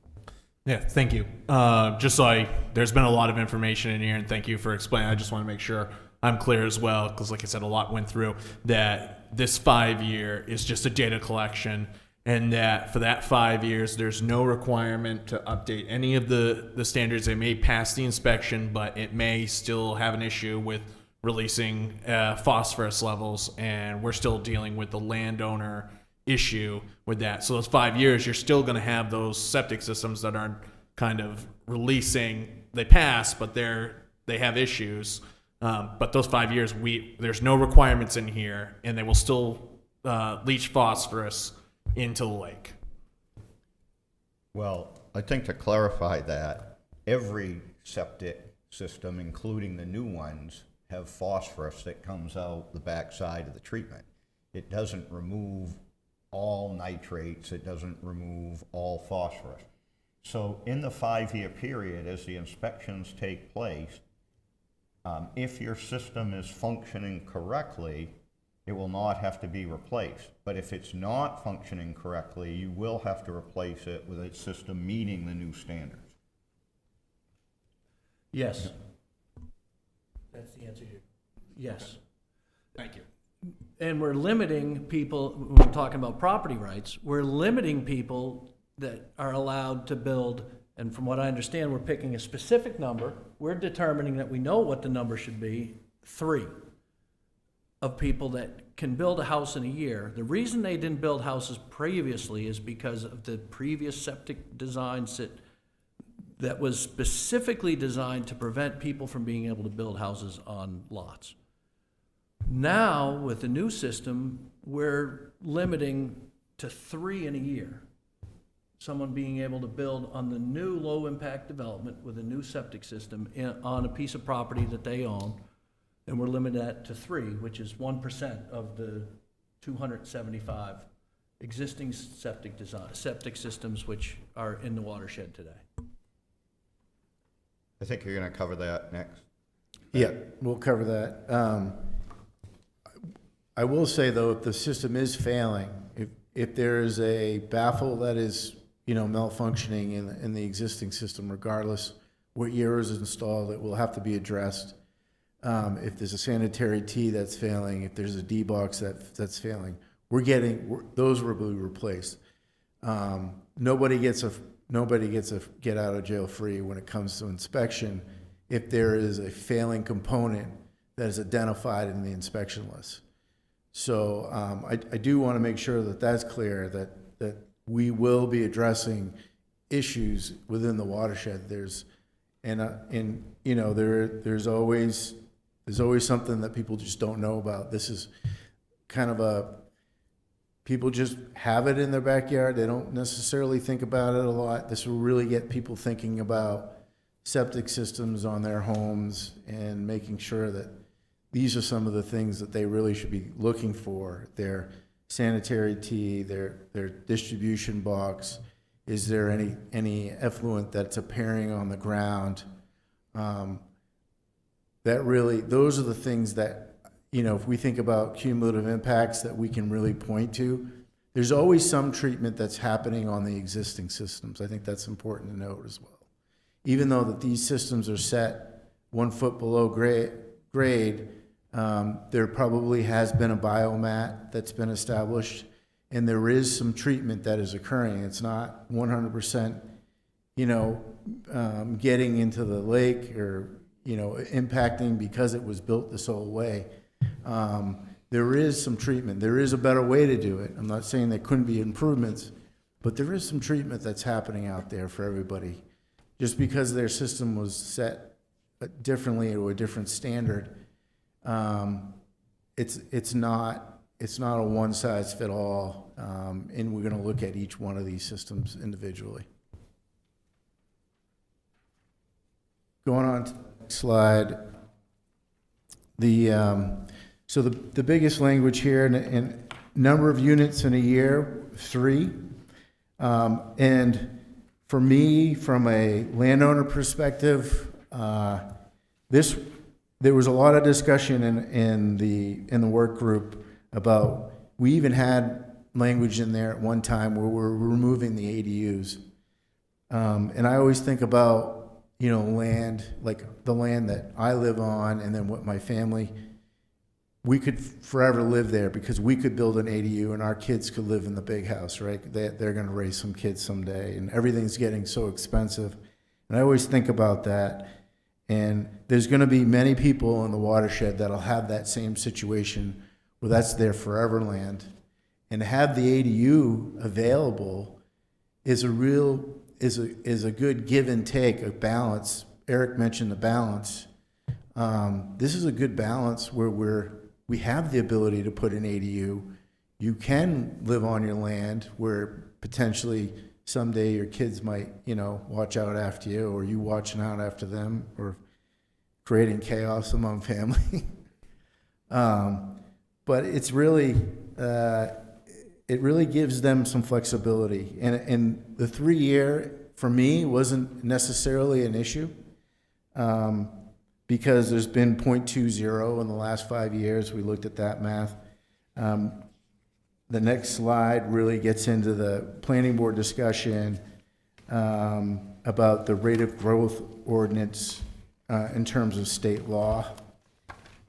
Yeah, thank you. There's been a lot of information in here, and thank you for explaining. I just want to make sure I'm clear as well, because like I said, a lot went through, that this 5-year is just a data collection, and that for that 5 years, there's no requirement to update any of the standards. They may pass the inspection, but it may still have an issue with releasing phosphorus levels, and we're still dealing with the landowner issue with that. So those 5 years, you're still going to have those septic systems that are kind of releasing. They pass, but they have issues. But those 5 years, there's no requirements in here, and they will still leach phosphorus into the lake. Well, I think to clarify that, every septic system, including the new ones, have phosphorus that comes out the backside of the treatment. It doesn't remove all nitrates, it doesn't remove all phosphorus. So in the 5-year period, as the inspections take place, if your system is functioning correctly, it will not have to be replaced. But if it's not functioning correctly, you will have to replace it with a system meeting the new standards. Yes. That's the answer. Yes. Thank you. And we're limiting people, when we're talking about property rights, we're limiting people that are allowed to build, and from what I understand, we're picking a specific number. We're determining that we know what the number should be, 3 of people that can build a house in a year. The reason they didn't build houses previously is because of the previous septic designs that was specifically designed to prevent people from being able to build houses on lots. Now, with the new system, we're limiting to 3 in a year. Someone being able to build on the new low-impact development with a new septic system on a piece of property that they own, and we're limited that to 3, which is 1% of the 275 existing septic systems which are in the watershed today. I think you're going to cover that next. Yeah, we'll cover that. I will say, though, if the system is failing, if there is a baffle that is, malfunctioning in the existing system, regardless what year is installed, it will have to be addressed. If there's a sanitary tee that's failing, if there's a D-box that's failing, those will be replaced. Nobody gets a get out of jail free when it comes to inspection if there is a failing component that is identified in the inspection list. So I do want to make sure that that's clear, that we will be addressing issues within the watershed. There's always something that people just don't know about. This is kind of people just have it in their backyard. They don't necessarily think about it a lot. This will really get people thinking about septic systems on their homes and making sure that these are some of the things that they really should be looking for. Their sanitary tee, their distribution box. Is there any effluent that's appearing on the ground? Those are the things that, if we think about cumulative impacts that we can really point to, there's always some treatment that's happening on the existing systems. I think that's important to note as well. Even though that these systems are set 1 foot below grade, there probably has been a biomat that's been established, and there is some treatment that is occurring. It's not 100%, getting into the lake or, impacting because it was built this old way. There is some treatment. There is a better way to do it. I'm not saying there couldn't be improvements, but there is some treatment that's happening out there for everybody. Just because their system was set differently or a different standard, it's not a one-size-fit-all, and we're going to look at each one of these systems individually. Going on to the next slide, so the biggest language here in number of units in a year, 3, and for me, from a landowner perspective, there was a lot of discussion in the work group about, we even had language in there at one time where we're removing the ADUs. And I always think about, land, like the land that I live on and then what my family, we could forever live there because we could build an ADU and our kids could live in the big house, right? They're going to raise some kids someday, and everything's getting so expensive. And I always think about that. And there's going to be many people in the watershed that'll have that same situation where that's their forever land. And to have the ADU available is a good give and take, a balance. Eric mentioned the balance. This is a good balance where we have the ability to put an ADU. You can live on your land where potentially someday your kids might, watch out after you, or you watching out after them, or creating chaos among family. But it's really, it really gives them some flexibility. And the 3-year, for me, wasn't necessarily an issue, because there's been 0.20 in the last 5 years. We looked at that math. The next slide really gets into the planning board discussion about the rate of growth ordinance in terms of state law.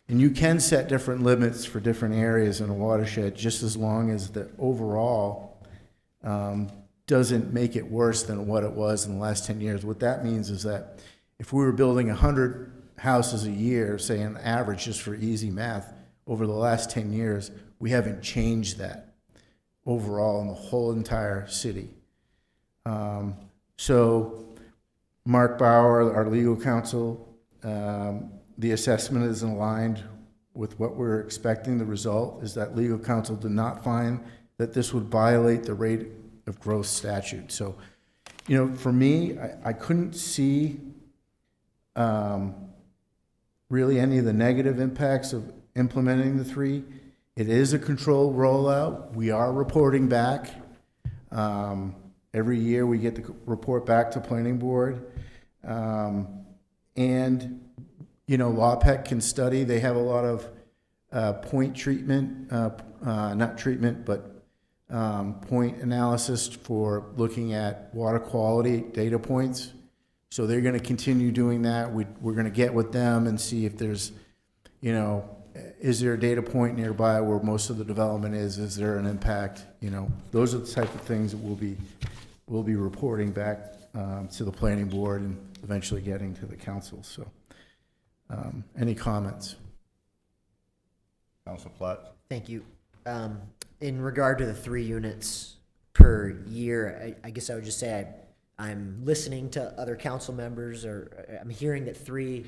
And you can set different limits for different areas in a watershed, just as long as the overall doesn't make it worse than what it was in the last 10 years. What that means is that if we were building 100 houses a year, say an average, just for easy math, over the last 10 years, we haven't changed that overall in the whole entire city. So Mark Bauer, our legal counsel, the assessment is aligned with what we're expecting. The result is that legal counsel did not find that this would violate the rate of growth statute. So, you know, for me, I couldn't see really any of the negative impacts of implementing the 3. It is a controlled rollout. We are reporting back. Every year we get to report back to planning board. And, you know, LawPEC can study. They have a lot of point treatment, not treatment, but point analysis for looking at water quality data points. So they're going to continue doing that. We're going to get with them and see if there's, you know, is there a data point nearby where most of the development is? Is there an impact? You know, those are the type of things that we'll be reporting back to the planning board and eventually getting to the council. So, any comments? Council Platt? Thank you. In regard to the 3 units per year, I guess I would just say I'm listening to other council members, or I'm hearing that 3,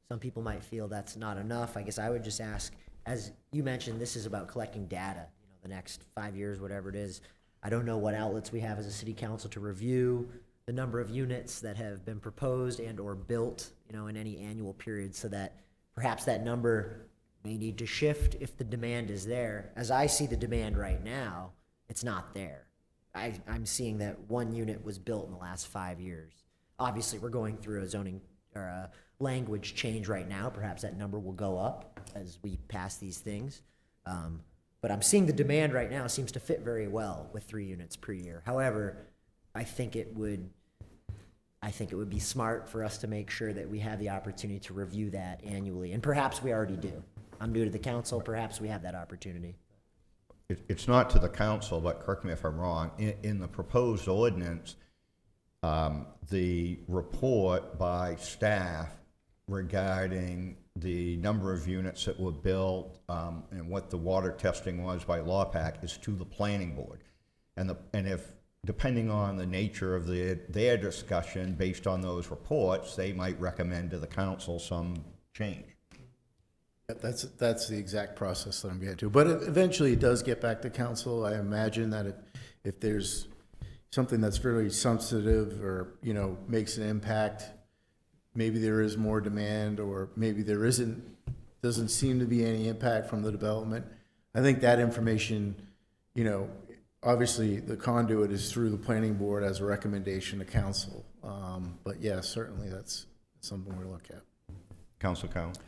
some people might feel that's not enough. I guess I would just ask, as you mentioned, this is about collecting data, you know, the next 5 years, whatever it is. I don't know what outlets we have as a city council to review the number of units that have been proposed and or built, you know, in any annual period, so that perhaps that number may need to shift if the demand is there. As I see the demand right now, it's not there. I'm seeing that 1 unit was built in the last 5 years. Obviously, we're going through a zoning or a language change right now. Perhaps that number will go up as we pass these things. But I'm seeing the demand right now seems to fit very well with 3 units per year. However, I think it would be smart for us to make sure that we have the opportunity to review that annually, and perhaps we already do. I'm new to the council, perhaps we have that opportunity. It's not to the council, but correct me if I'm wrong, in the proposed ordinance, the report by staff regarding the number of units that were built and what the water testing was by LawPAC is to the planning board. And if, depending on the nature of their discussion, based on those reports, they might recommend to the council some change. That's the exact process that I'm getting to. But eventually it does get back to council. I imagine that if there's something that's fairly sensitive or, you know, makes an impact, maybe there is more demand, or maybe there doesn't seem to be any impact from the development. I think that information, you know, obviously the conduit is through the planning board as a recommendation to council. But yeah, certainly that's something we look at. Council Count?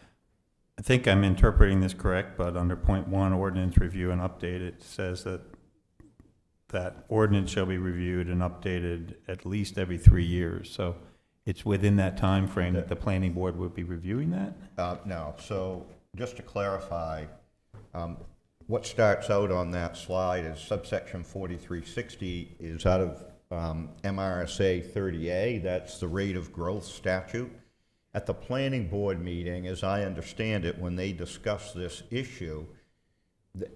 I think I'm interpreting this correct, but under point 1, ordinance review and update, it says that ordinance shall be reviewed and updated at least every 3 years. So it's within that time frame that the planning board would be reviewing that? No. So just to clarify, what starts out on that slide is subsection 4360 is out of MRSA 30A. That's the rate of growth statute. At the planning board meeting, as I understand it, when they discussed this issue,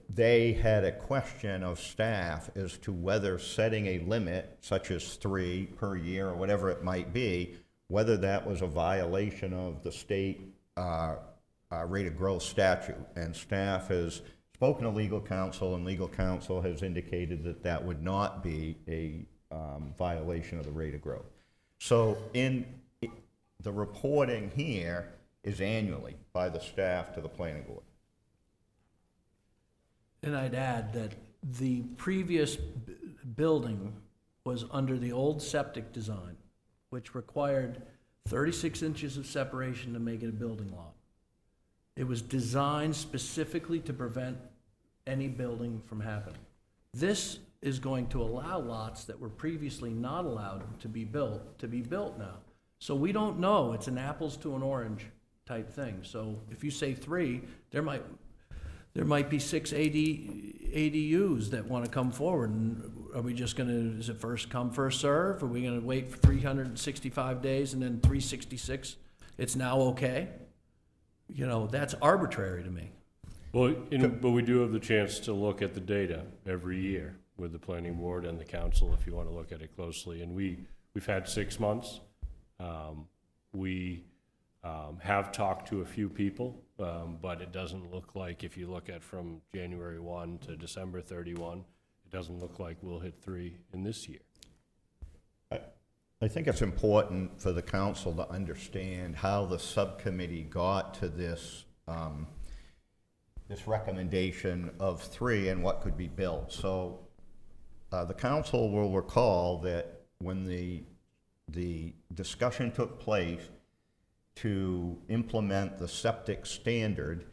they had a question of staff as to whether setting a limit, such as 3 per year or whatever it might be, whether that was a violation of the state rate of growth statute. And staff has spoken to legal counsel, and legal counsel has indicated that that would not be a violation of the rate of growth. So the reporting here is annually by the staff to the planning board. And I'd add that the previous building was under the old septic design, which required 36 inches of separation to make it a building lot. It was designed specifically to prevent any building from happening. This is going to allow lots that were previously not allowed to be built now. So we don't know, it's an apples to an orange type thing. So if you say 3, there might be 6 ADUs that want to come forward, and are we just gonna, is it first come, first serve? Are we gonna wait for 365 days and then 366, it's now okay? You know, that's arbitrary to me. Well, but we do have the chance to look at the data every year with the planning board and the council, if you want to look at it closely. And we've had 6 months. We have talked to a few people, but it doesn't look like, if you look at from January 1 to December 31, it doesn't look like we'll hit 3 in this year. I think it's important for the council to understand how the subcommittee got to this, this recommendation of 3 and what could be built. So the council will recall that when the discussion took place to implement the septic standard,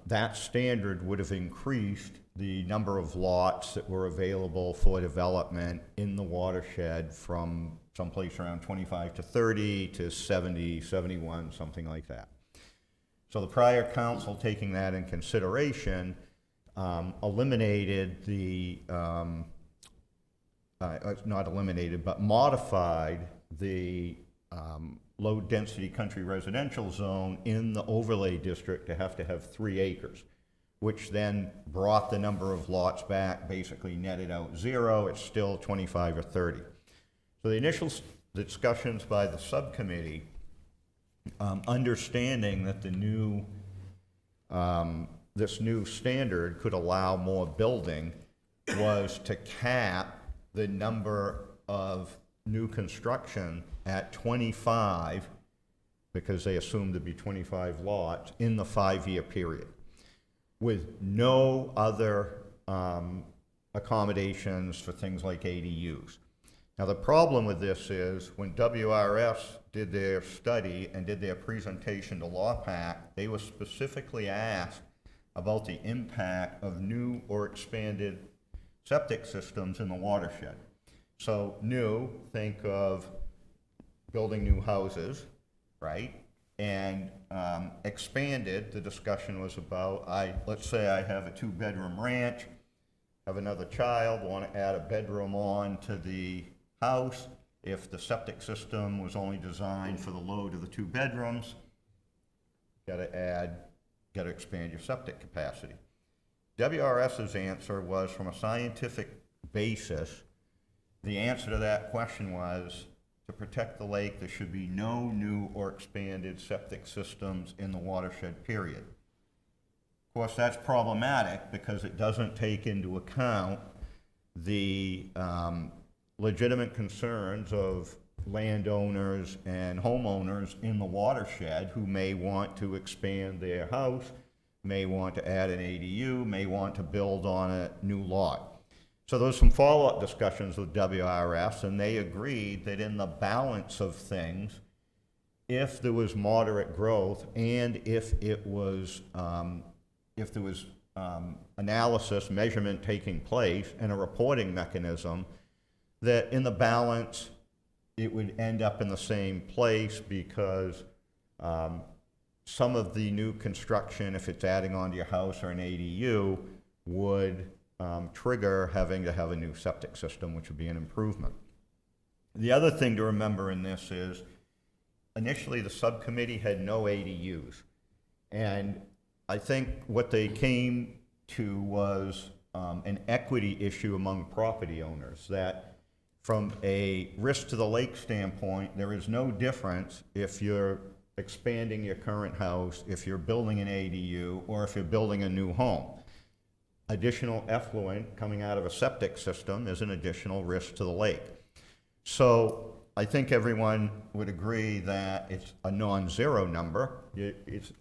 that standard would have increased the number of lots that were available for development in the watershed from someplace around 25 to 30 to 70, 71, something like that. So the prior council, taking that in consideration, eliminated the, not eliminated, but modified the low-density country residential zone in the overlay district to have 3 acres, which then brought the number of lots back, basically netted out 0. It's still 25 or 30. So the initial discussions by the subcommittee, understanding that the new, this new standard could allow more building, was to cap the number of new construction at 25, because they assumed there'd be 25 lots in the 5-year period, with no other accommodations for things like ADUs. Now, the problem with this is when WRS did their study and did their presentation to LawPac, they were specifically asked about the impact of new or expanded septic systems in the watershed. So new, think of building new houses, right? And expanded, the discussion was about, let's say I have a 2-bedroom ranch, have another child, want to add a bedroom on to the house. If the septic system was only designed for the load of the 2 bedrooms, got to expand your septic capacity. WRS's answer was, from a scientific basis, the answer to that question was, to protect the lake, there should be no new or expanded septic systems in the watershed, period. Of course, that's problematic because it doesn't take into account the legitimate concerns of landowners and homeowners in the watershed who may want to expand their house, may want to add an ADU, may want to build on a new lot. So there was some follow-up discussions with WRS, and they agreed that in the balance of things, if there was moderate growth and if there was analysis, measurement taking place, and a reporting mechanism, that in the balance, it would end up in the same place because some of the new construction, if it's adding on to your house or an ADU, would trigger having to have a new septic system, which would be an improvement. The other thing to remember in this is, initially the subcommittee had no ADUs. And I think what they came to was an equity issue among property owners, that from a risk to the lake standpoint, there is no difference if you're expanding your current house, if you're building an ADU, or if you're building a new home. Additional effluent coming out of a septic system is an additional risk to the lake. So I think everyone would agree that it's a non-zero number.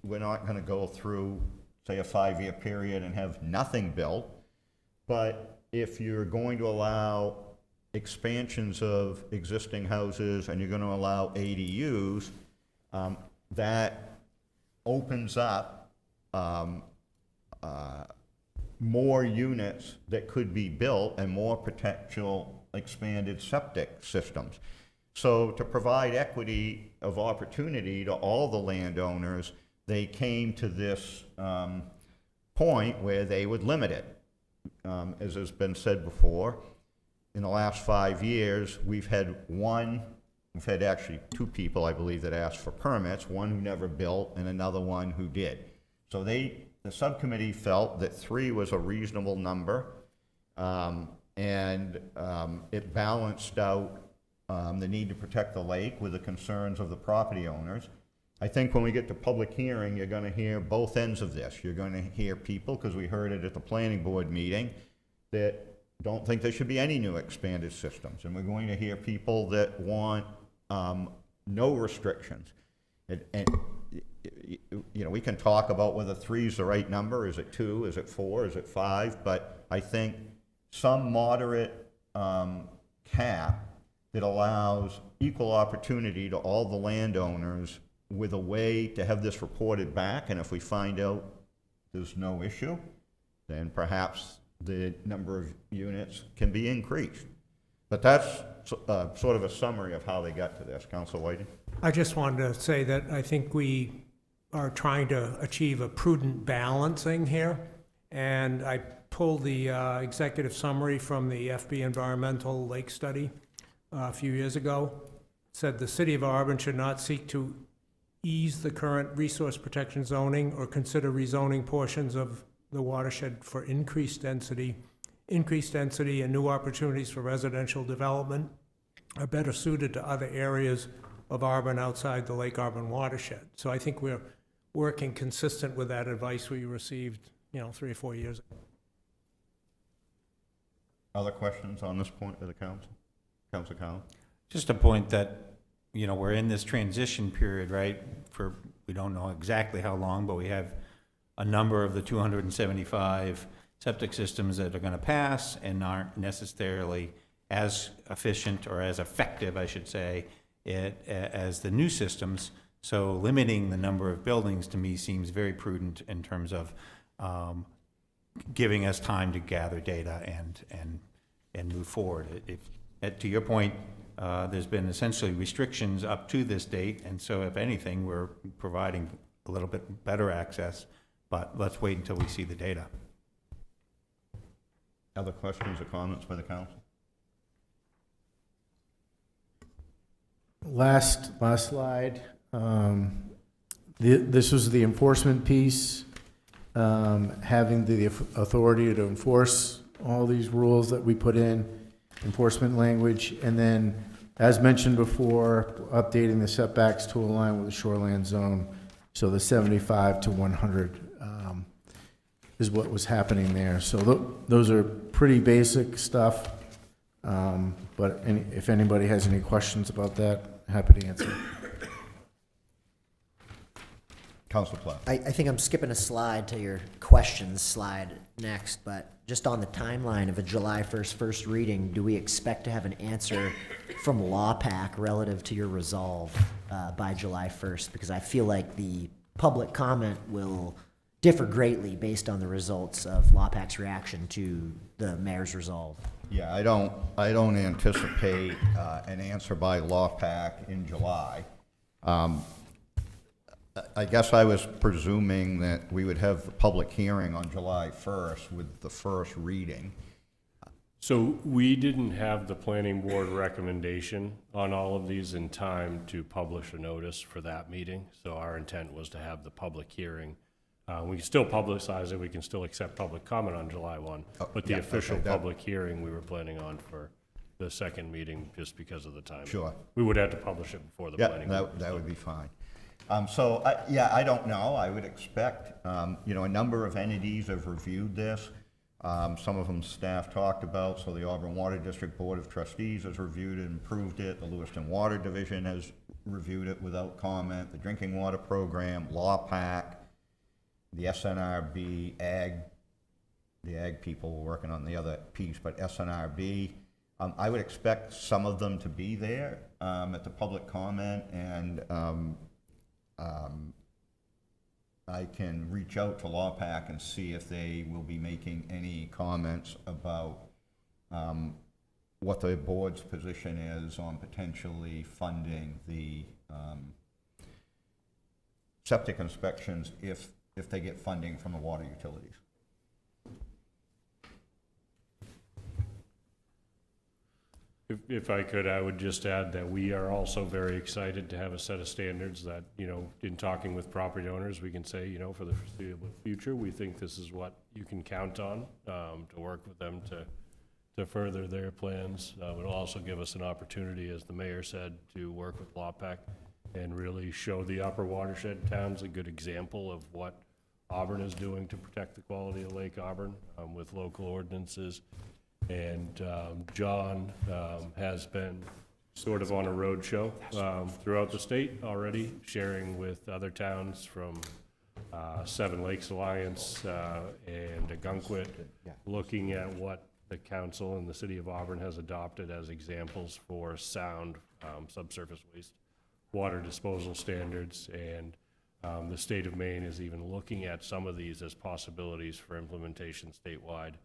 We're not going to go through, say, a 5-year period and have nothing built. But if you're going to allow expansions of existing houses and you're going to allow ADUs, that opens up more units that could be built and more potential expanded septic systems. So to provide equity of opportunity to all the landowners, they came to this point where they would limit it. As has been said before, in the last 5 years, we've had actually 2 people, I believe, that asked for permits, one who never built and another one who did. So the subcommittee felt that 3 was a reasonable number, and it balanced out the need to protect the lake with the concerns of the property owners. I think when we get to public hearing, you're gonna hear both ends of this. You're gonna hear people, because we heard it at the planning board meeting, that don't think there should be any new expanded systems. And we're going to hear people that want no restrictions. And you know, we can talk about whether 3 is the right number. Is it 2? Is it 4? Is it 5? But I think some moderate cap that allows equal opportunity to all the landowners with a way to have this reported back, and if we find out there's no issue, then perhaps the number of units can be increased. But that's sort of a summary of how they got to this. Council Whiting? I just wanted to say that I think we are trying to achieve a prudent balancing here. And I pulled the executive summary from the FB Environmental Lake Study a few years ago. It said the City of Auburn should not seek to ease the current resource protection zoning or consider rezoning portions of the watershed for increased density. Increased density and new opportunities for residential development are better suited to other areas of Auburn outside the Lake Auburn watershed. So I think we're working consistent with that advice we received, 3 or 4 years ago. Other questions on this point of the council? Council Collins? Just a point that, we're in this transition period, right? We don't know exactly how long, but we have a number of the 275 septic systems that are going to pass and aren't necessarily as efficient or as effective, I should say, as the new systems. So limiting the number of buildings to me seems very prudent in terms of giving us time to gather data and move forward. To your point, there's been essentially restrictions up to this date, and so if anything, we're providing a little bit better access, but let's wait until we see the data. Other questions or comments by the council? Last slide. This was the enforcement piece, having the authority to enforce all these rules that we put in, enforcement language, and then, as mentioned before, updating the setbacks to align with the shoreland zone. So the 75 to 100 is what was happening there. So those are pretty basic stuff, but if anybody has any questions about that, happy to answer. Council Platt? I think I'm skipping a slide to your questions slide next, but just on the timeline of a July 1st first reading, do we expect to have an answer from LawPac relative to your resolve by July 1st? Because I feel like the public comment will differ greatly based on the results of LawPac's reaction to the mayor's resolve. Yeah, I don't anticipate an answer by LawPac in July. I guess I was presuming that we would have the public hearing on July 1st with the first reading. So we didn't have the planning board recommendation on all of these in time to publish a notice for that meeting. So our intent was to have the public hearing. We can still publicize it, we can still accept public comment on July 1, but the yeah, official okay, public hearing we were planning on for the second meeting just because of the time. Sure. We would have to publish it before the Yeah, planning board. that would be fine. I don't know. I would expect, a number of entities have reviewed this. Some of them staff talked about, so the Auburn Water District Board of Trustees has reviewed it and approved it. The Lewiston Water Division has reviewed it without comment. The Drinking Water Program, LawPac, the SNRB, the ag people were working on the other piece, but SNRB, I would expect some of them to be there at the public comment, and I can reach out to LawPac and see if they will be making any comments about what the board's position is on potentially funding the septic inspections if they get funding from the water utilities. If I could, I would just add that we are also very excited to have a set of standards that, in talking with property owners, we can say, for the foreseeable future, we think this is what you can count on, to work with them to further their plans. It'll also give us an opportunity, as the mayor said, to work with LawPac and really show the upper watershed towns a good example of what Auburn is doing to protect the quality of Lake Auburn, with local ordinances. And John has been sort of on a road show throughout the state already, sharing with other towns from Seven Lakes Alliance and Agunquit, looking at what the council and the city of Auburn has adopted as examples for sound subsurface waste water disposal standards. And the state of Maine is even looking at some of these as possibilities for implementation statewide.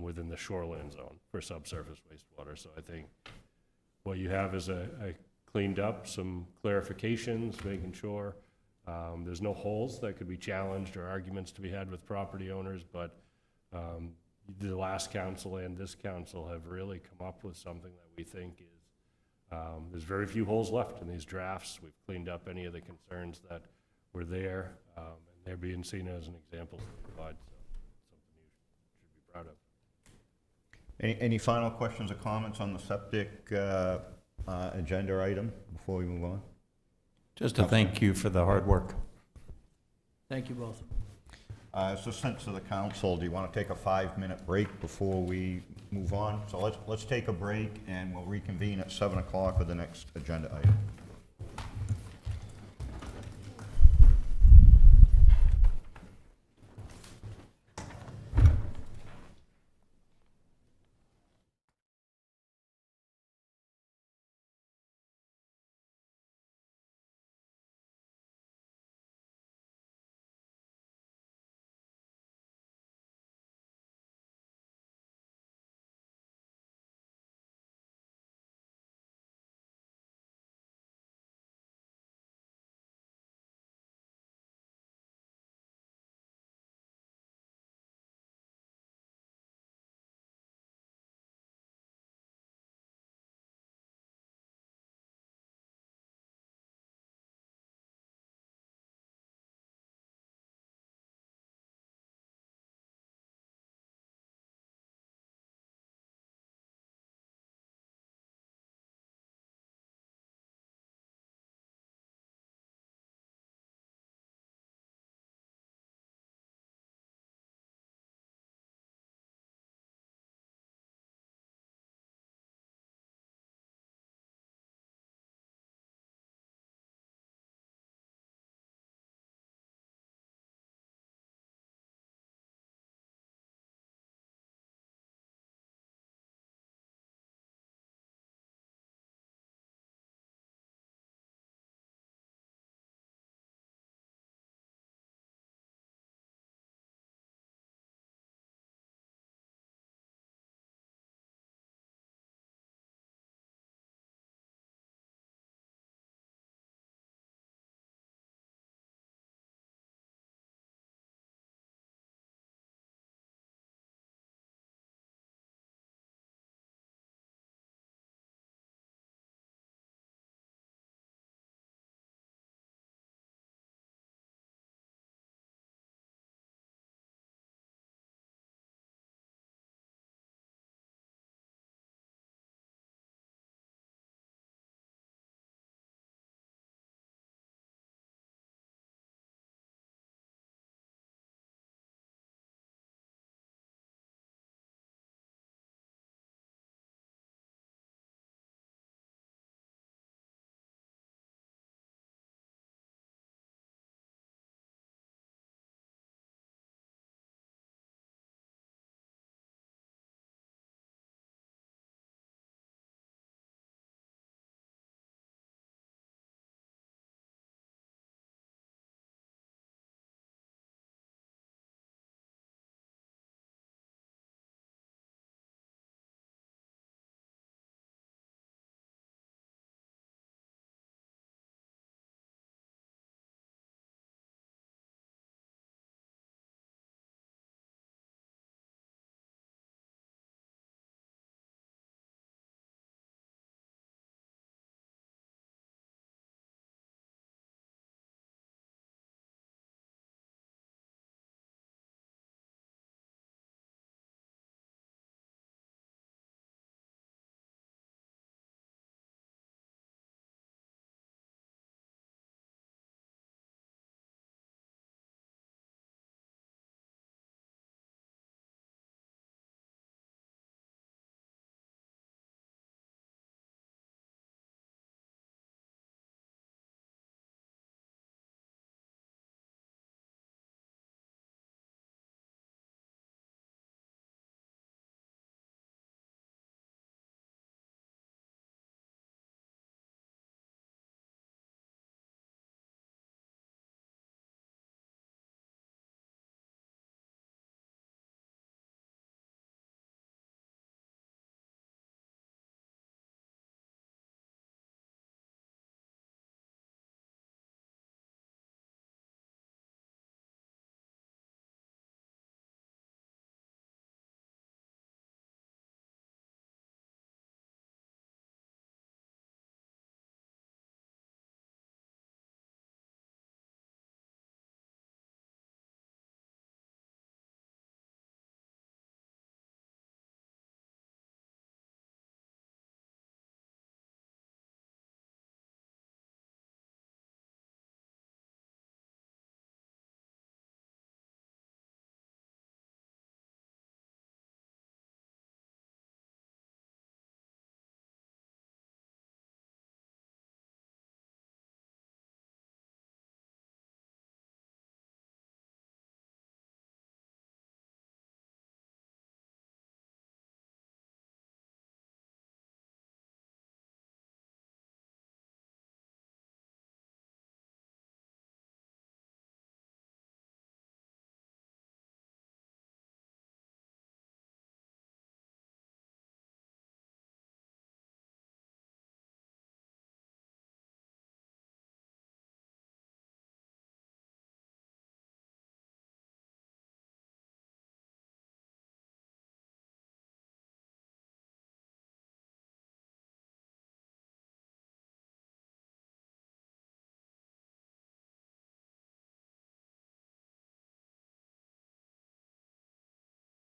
Within the shoreline zone for subsurface wastewater. So I think what you have is a cleaned up, some clarifications, making sure there's no holes that could be challenged or arguments to be had with property owners, but the last council and this council have really come up with something that we think is, there's very few holes left in these drafts. We've cleaned up any of the concerns that were there, and they're being seen as an example to provide. So something you should be proud of. Any final questions or comments on the septic agenda item before we move on? Just to thank you for the hard work. Thank you both. It's a sense of the council. Do you want to take a 5-minute break before we move on? So let's take a break, and we'll reconvene at 7 o'clock with the next agenda item.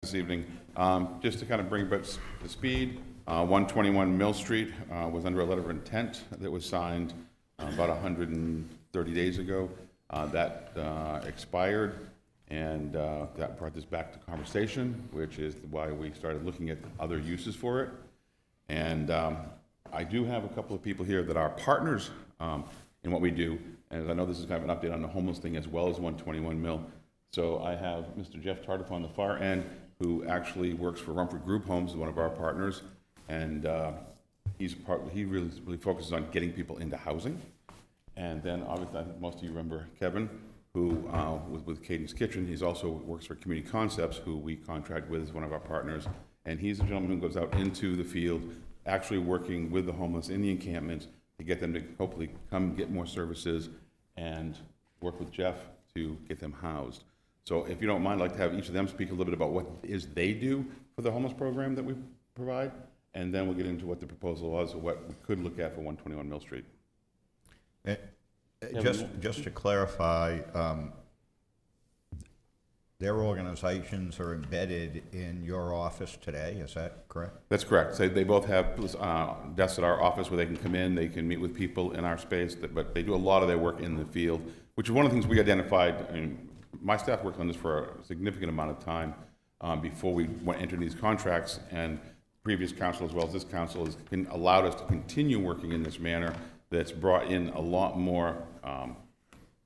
this evening. Just to kind of bring up to speed, 121 Mill Street was under a letter of intent that was signed about 130 days ago. That expired, and that brought this back to conversation, which is why we started looking at other uses for it. And I do have a couple of people here that are partners in what we do, and I know this is kind of an update on the homeless thing as well as 121 Mill. So I have Mr. Jeff Tardif on the far end, who actually works for Rumford Group Homes, one of our partners, and he really focuses on getting people into housing. And then obviously, I think most of you remember Kevin, who was with Cadence Kitchen. He's also works for Community Concepts, who we contract with as one of our partners. And he's a gentleman who goes out into the field, actually working with the homeless in the encampments to get them to hopefully come get more services and work with Jeff to get them housed. So if you don't mind, I'd like to have each of them speak a little bit about what it is they do for the homeless program that we provide, and then we'll get into what the proposal was or what we could look at for 121 Mill Street. Just to clarify, their organizations are embedded in your office today, is that correct? That's correct. So they both have desks at our office where they can come in, they can meet with people in our space, but they do a lot of their work in the field, which is one of the things we identified. I mean, my staff worked on this for a significant amount of time before we entered these contracts, and previous council as well as this council has allowed us to continue working in this manner that's brought in a lot more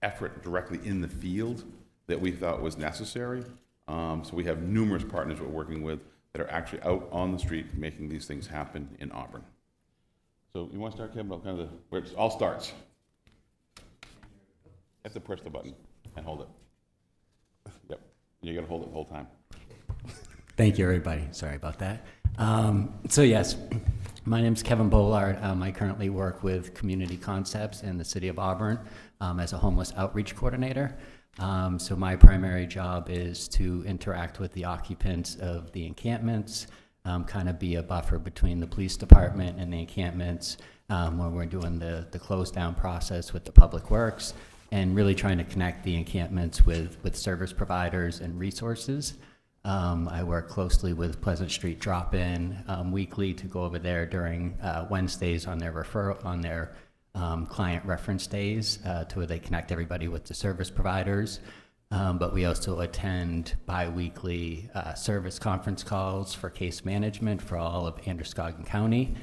effort directly in the field that we thought was necessary. So we have numerous partners we're working with that are actually out on the street making these things happen in Auburn. So you want to start, Kevin, kind of where it all starts? You have to push the button and hold it. Yep, you got to hold it the whole time. Thank you, everybody. Sorry about that. So yes, my name is Kevin Bollard. I currently work with Community Concepts in the City of Auburn as a homeless outreach coordinator. So my primary job is to interact with the occupants of the encampments, kind of be a buffer between the police department and the encampments when we're doing the close down process with the public works, and really trying to connect the encampments with service providers and resources. I work closely with Pleasant Street Drop-In weekly to go over there during Wednesdays on their client reference days to where they connect everybody with the service providers. But we also attend bi-weekly service conference calls for case management for all of Androscoggin County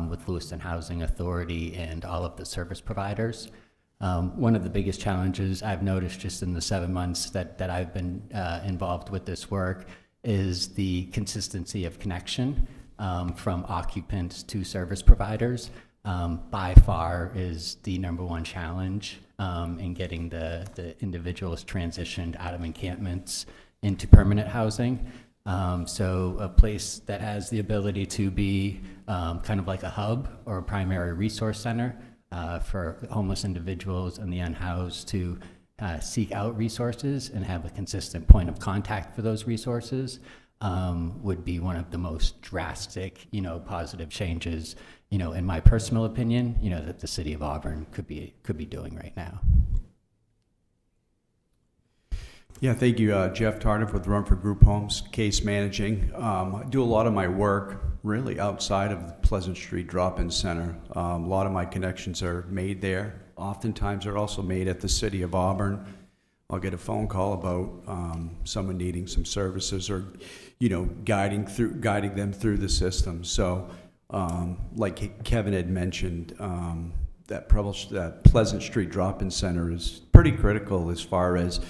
with Lewiston Housing Authority and all of the service providers. One of the biggest challenges I've noticed just in the 7 months that I've been involved with this work is the consistency of connection from occupants to service providers. By far is the #1 challenge in getting the individuals transitioned out of encampments into permanent housing. So a place that has the ability to be kind of like a hub or a primary resource center for homeless individuals and the unhoused to seek out resources and have a consistent point of contact for those resources would be one of the most drastic, positive changes, in my personal opinion, that the City of Auburn could be doing right now. Yeah, thank you, Jeff Tardif with Rumford Group Homes, case managing. I do a lot of my work really outside of the Pleasant Street Drop-In Center. A lot of my connections are made there. Oftentimes they're also made at the City of Auburn. I'll get a phone call about someone needing some services or, guiding them through the system. So, like Kevin had mentioned, that Pleasant Street Drop-In Center is pretty critical as far as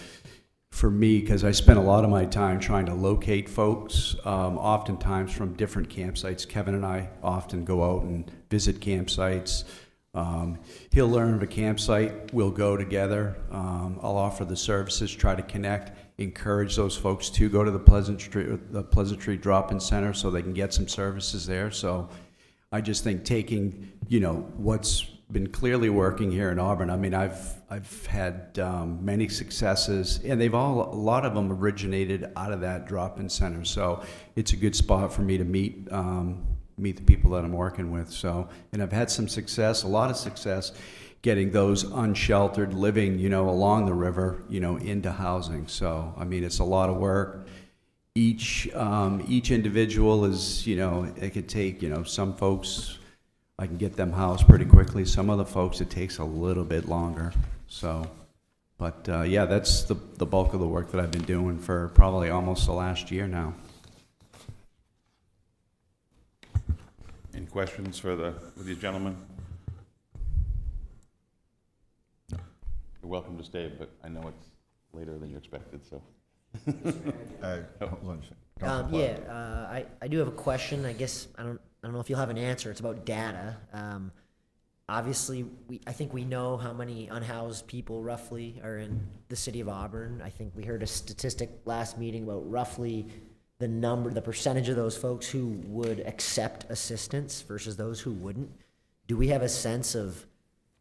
for me, because I spend a lot of my time trying to locate folks, oftentimes from different campsites. Kevin and I often go out and visit campsites. He'll learn of a campsite, we'll go together. I'll offer the services, try to connect, encourage those folks to go to the Pleasant Street Drop-In Center so they can get some services there. So I just think taking, what's been clearly working here in Auburn. I mean, I've had many successes, and a lot of them originated out of that drop-in center. So it's a good spot for me to meet the people that I'm working with. So, and I've had some success, a lot of success, getting those unsheltered living, along the river, into housing. So, I mean, it's a lot of work. each individual is, it could take, some folks, I can get them housed pretty quickly. Some other folks, it takes a little bit longer. So, but yeah, that's the bulk of the work that I've been doing for probably almost the last year now. Any questions for these gentlemen? You're welcome to stay, but I know it's later than you expected, so. Hold on a second. Don't reply. I do have a question. I guess I don't know if you'll have an answer. It's about data. Obviously, I think we know how many unhoused people roughly are in the city of Auburn. I think we heard a statistic last meeting about roughly the percentage of those folks who would accept assistance versus those who wouldn't. Do we have a sense of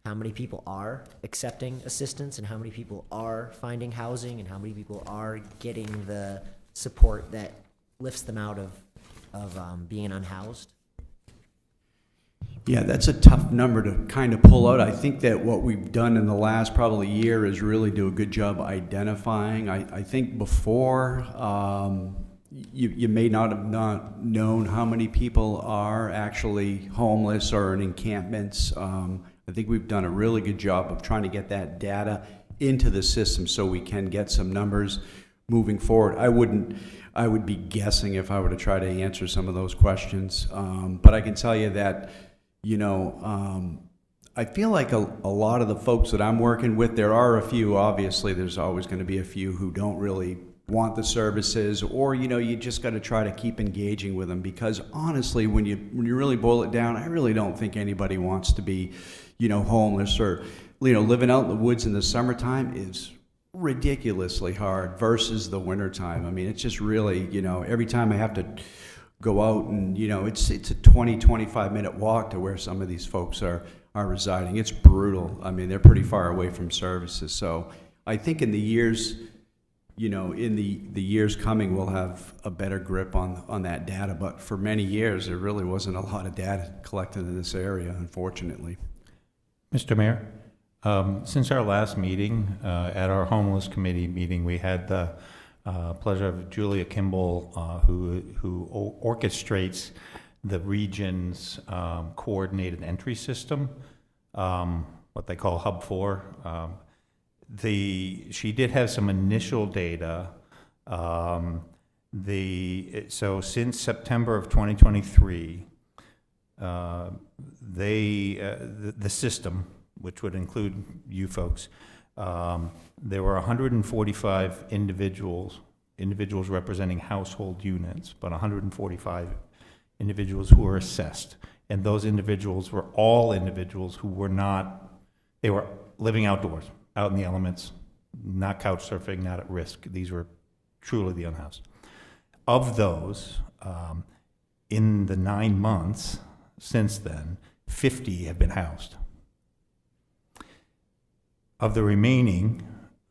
how many people are accepting assistance and how many people are finding housing and how many people are getting the support that lifts them out of being unhoused? Yeah, that's a tough number to kind of pull out. I think that what we've done in the last probably year is really do a good job identifying. I think before, you may not have known how many people are actually homeless or in encampments. I think we've done a really good job of trying to get that data into the system so we can get some numbers moving forward. I would be guessing if I were to try to answer some of those questions. But I can tell you that, I feel like a lot of the folks that I'm working with, there are a few, obviously there's always going to be a few who don't really want the services, or you just got to try to keep engaging with them, because honestly, when you really boil it down, I really don't think anybody wants to be homeless or living out in the woods in the summertime is ridiculously hard versus the wintertime. I mean, it's just really, every time I have to go out and, it's a 20-25 minute walk to where some of these folks are residing. It's brutal. I mean, they're pretty far away from services. So I think in the years, in the years coming, we'll have a better grip on that data. But for many years, there really wasn't a lot of data collected in this area, unfortunately. Mr. Mayor, since our last meeting, at our homeless committee meeting, we had the pleasure of Julia Kimball, who orchestrates the region's coordinated entry system, what they call Hub 4. She did have some initial data. So since September of 2023, the system, which would include you folks, there were 145 individuals representing household units, but 145 individuals who were assessed. And those individuals were all individuals who were they were living outdoors, out in the elements, not couch surfing, not at risk. These were truly the unhoused. Of those, in the 9 months since then, 50 have been housed. Of the remaining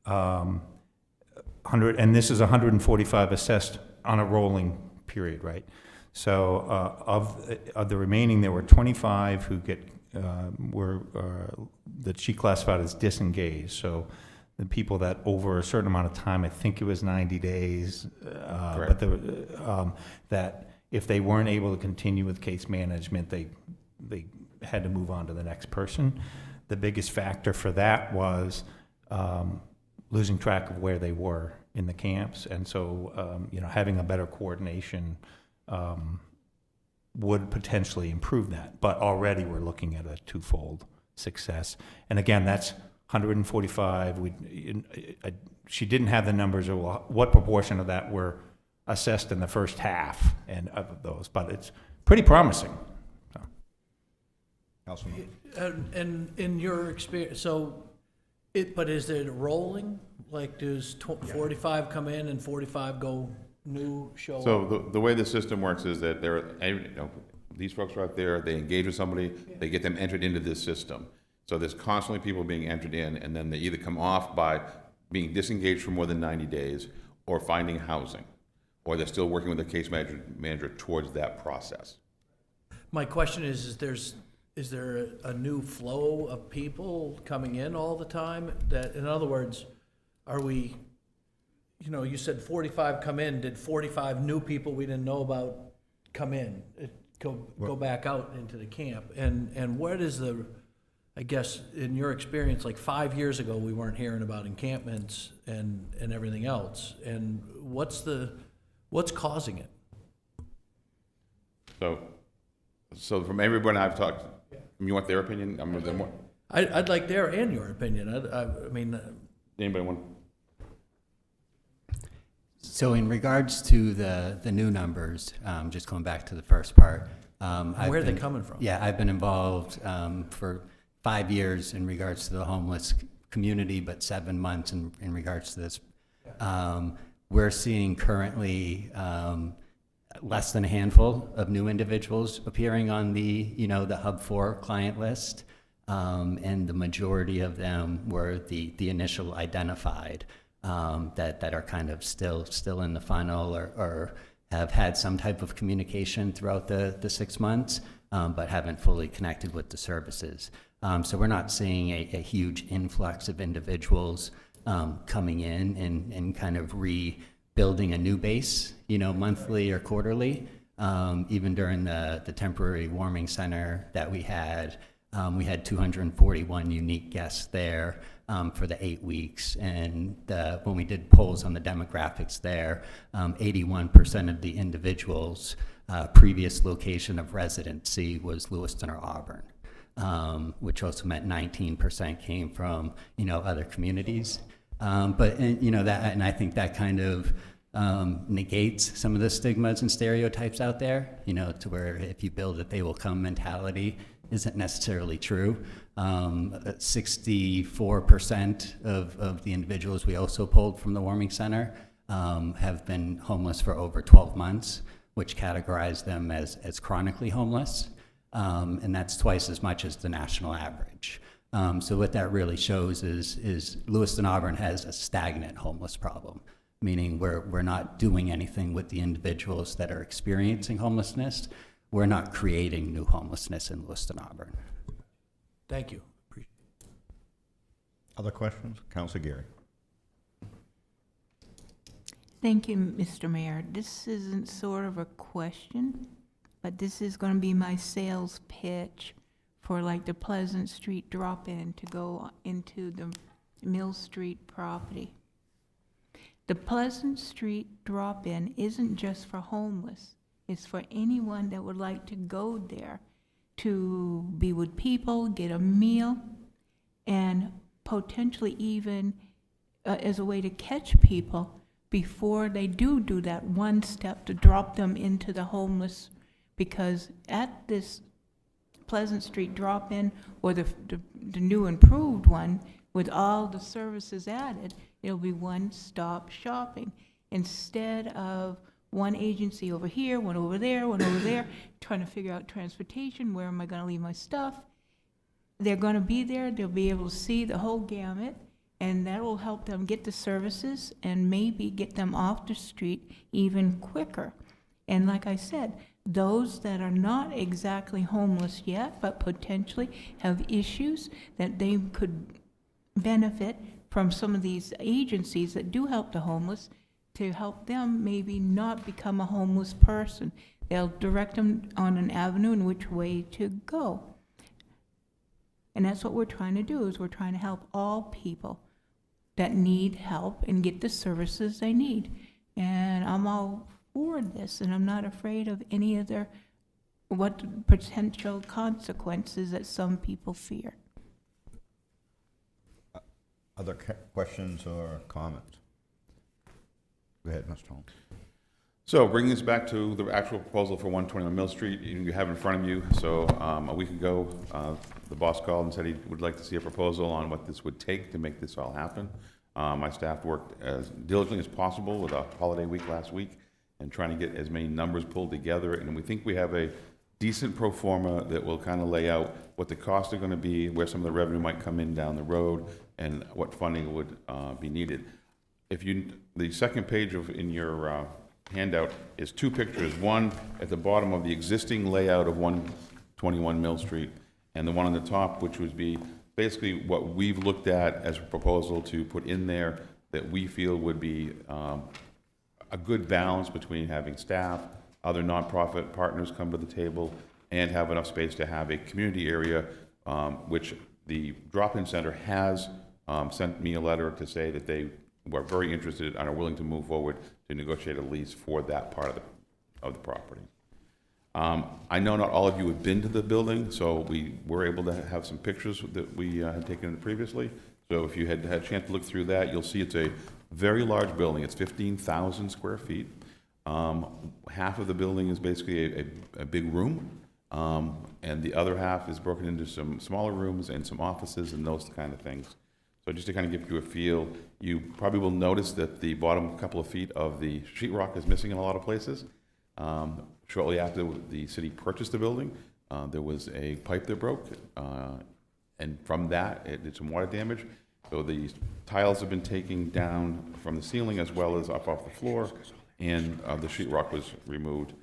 100, and this is 145 assessed on a rolling period, right? So of the remaining, there were 25 who that she classified as disengaged. So the people that over a certain amount of time, I think it was 90 days, but there were, that if they weren't able to continue with case management, they had to move on to the next person. The biggest factor for that was losing track of where they were in the camps, and so having a better coordination would potentially improve that. But already we're looking at a twofold success. And again, that's 145. She didn't have the numbers of what proportion of that were assessed in the first half and of those, but it's pretty promising. So. Councilman. And in your experience, but is it rolling? Like, does 45 come in and 45 go new, show up? So the way the system works is that these folks are out there, they engage with somebody, they get them entered into this system. So there's constantly people being entered in, and then they either come off by being disengaged for more than 90 days or finding housing, or they're still working with a case manager towards that process. My question is there a new flow of people coming in all the time? That, in other words, are we, you know, you said 45 come in, did 45 new people we didn't know about come in? Go back out into the camp? And what is the, I guess, in your experience, like 5 years ago, we weren't hearing about encampments and everything else. And what's causing it? So from everyone I've talked, you want their opinion? I'd like their and your opinion. I mean, Anybody want? So in regards to the new numbers, just going back to the first part. where are they coming from? Yeah, I've been involved for 5 years in regards to the homeless community, but 7 months in regards to this. We're seeing currently less than a handful of new individuals appearing on the Hub 4 client list. And the majority of them were the initial identified that are kind of still in the funnel or have had some type of communication throughout the 6 months, but haven't fully connected with the services. So we're not seeing a huge influx of individuals coming in and kind of rebuilding a new base, monthly or quarterly. Even during the temporary warming center that we had 241 unique guests there for the 8 weeks. And when we did polls on the demographics there, 81% of the individuals' previous location of residency was Lewiston or Auburn, which also meant 19% came from, other communities. And I think that kind of negates some of the stigmas and stereotypes out there, to where if you build it, they will come mentality isn't necessarily true. 64% of the individuals we also polled from the warming center have been homeless for over 12 months, which categorized them as chronically homeless. And that's twice as much as the national average. So what that really shows is Lewiston Auburn has a stagnant homeless problem, meaning we're not doing anything with the individuals that are experiencing homelessness. We're not creating new homelessness in Lewiston Auburn. Thank you. Other questions? Councilor Geary. Thank you, Mr. Mayor. This isn't sort of a question, but this is going to be my sales pitch for like the Pleasant Street drop-in to go into the Mill Street property. The Pleasant Street drop-in isn't just for homeless. It's for anyone that would like to go there to be with people, get a meal, and potentially even as a way to catch people before they do that one step to drop them into the homeless. Because at this Pleasant Street drop-in, or the new improved one, with all the services added, it'll be one-stop shopping instead of one agency over here, one over there, trying to figure out transportation, where am I going to leave my stuff? They're going to be there, they'll be able to see the whole gamut, and that will help them get the services and maybe get them off the street even quicker. And like I said, those that are not exactly homeless yet, but potentially have issues that they could benefit from some of these agencies that do help the homeless, to help them maybe not become a homeless person. They'll direct them on an avenue in which way to go. And that's what we're trying to do, is we're trying to help all people that need help and get the services they need. And I'm all for this, and I'm not afraid of any of what potential consequences that some people fear. Other questions or comments? Go ahead, Mr. Holmes. So bringing this back to the actual proposal for 121 Mill Street, you have in front of you. So a week ago, the boss called and said he would like to see a proposal on what this would take to make this all happen. My staff worked as diligently as possible with a holiday week last week and trying to get as many numbers pulled together. And we think we have a decent pro forma that will kind of lay out what the costs are going to be, where some of the revenue might come in down the road, and what funding would be needed. The second page in your handout is two pictures. One at the bottom of the existing layout of 121 Mill Street, and the one on the top, which would be basically what we've looked at as a proposal to put in there that we feel would be a good balance between having staff, other nonprofit partners come to the table, and have enough space to have a community area, which the drop-in center has sent me a letter to say that they were very interested and are willing to move forward to negotiate a lease for that part of the property. I know not all of you have been to the building, so we were able to have some pictures that we had taken previously. So if you had a chance to look through that, you'll see it's a very large building. It's 15,000 square feet. Half of the building is basically a big room, and the other half is broken into some smaller rooms and some offices and those kind of things. So just to kind of give you a feel, you probably will notice that the bottom couple of feet of the sheetrock is missing in a lot of places. Shortly after the city purchased the building, there was a pipe that broke, and from that, it did some water damage. So the tiles have been taken down from the ceiling as well as up off the floor, and the sheetrock was removed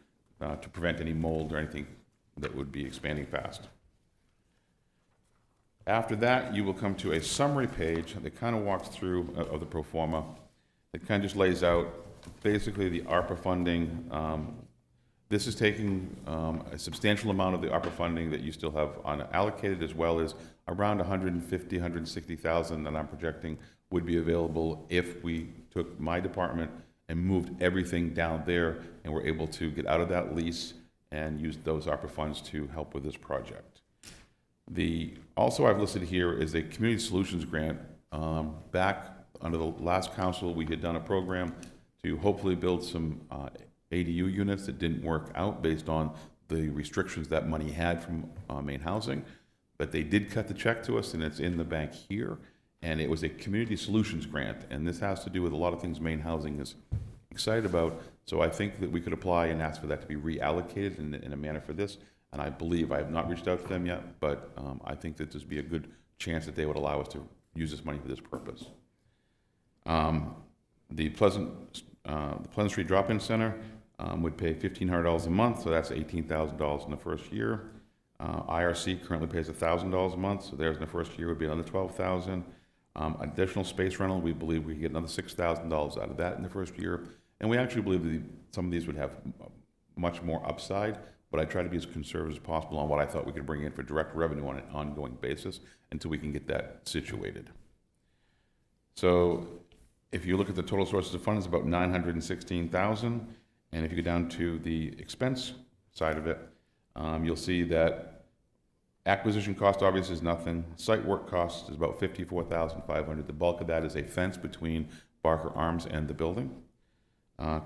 to prevent any mold or anything that would be expanding fast. After that, you will come to a summary page that kind of walks through of the pro forma. It kind of just lays out basically the ARPA funding. This is taking a substantial amount of the ARPA funding that you still have unallocated, as well as around 150, 160,000 that I'm projecting would be available if we took my department and moved everything down there and were able to get out of that lease and use those ARPA funds to help with this project. Also I've listed here is a community solutions grant. Back under the last council, we had done a program to hopefully build some ADU units that didn't work out based on the restrictions that money had from Maine Housing. But they did cut the check to us, and it's in the bank here. And it was a community solutions grant, and this has to do with a lot of things Maine Housing is excited about. So I think that we could apply and ask for that to be reallocated in a manner for this. And I believe, I have not reached out to them yet, but I think that this would be a good chance that they would allow us to use this money for this purpose. The Pleasant Street Drop-In Center would pay $1,500 a month, so that's $18,000 in the first year. IRC currently pays $1,000 a month, so theirs in the first year would be another $12,000. Additional space rental, we believe we could get another $6,000 out of that in the first year. And we actually believe that some of these would have much more upside, but I try to be as conservative as possible on what I thought we could bring in for direct revenue on an ongoing basis until we can get that situated. So if you look at the total sources of funds, it's about $916,000. And if you go down to the expense side of it, you'll see that acquisition cost obviously is nothing. Site work cost is about $54,500. The bulk of that is a fence between Barker Arms and the building.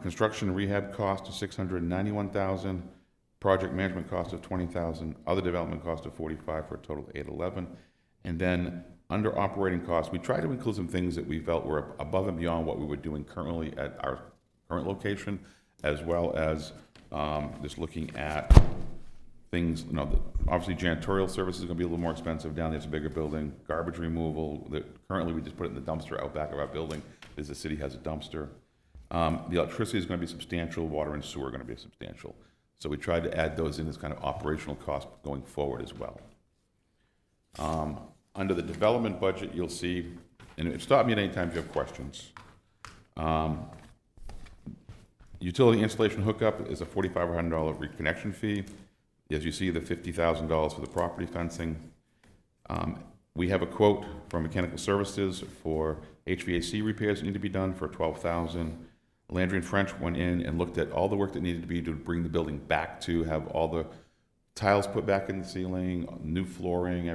Construction and rehab cost of $691,000. Project management cost of $20,000. Other development cost of $45,000 for a total of $811,000. And then under operating costs, we tried to include some things that we felt were above and beyond what we were doing currently at our current location, as well as just looking at things, obviously janitorial services is going to be a little more expensive down there. It's a bigger building. Garbage removal, currently we just put it in the dumpster out back of our building, because the city has a dumpster. The electricity is going to be substantial. Water and sewer are going to be substantial. So we tried to add those in as kind of operational costs going forward as well. Under the development budget, you'll see, and stop me at any time if you have questions. Utility installation hookup is a $4,500 reconnection fee. As you see, the $50,000 for the property fencing. We have a quote from Mechanical Services for HVAC repairs that need to be done for $12,000. Landry and French went in and looked at all the work that needed to be to bring the building back to have all the tiles put back in the ceiling, new flooring,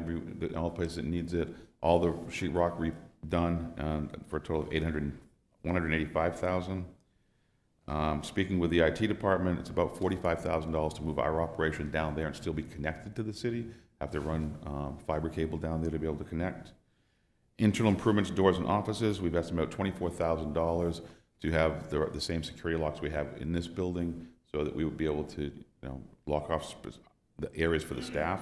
all the places it needs it, all the sheetrock redone for a total of $185,000. Speaking with the IT department, it's about $45,000 to move our operation down there and still be connected to the city. Have to run fiber cable down there to be able to connect. Internal improvements, doors and offices, we've estimated $24,000 to have the same security locks we have in this building, so that we would be able to lock off the areas for the staff.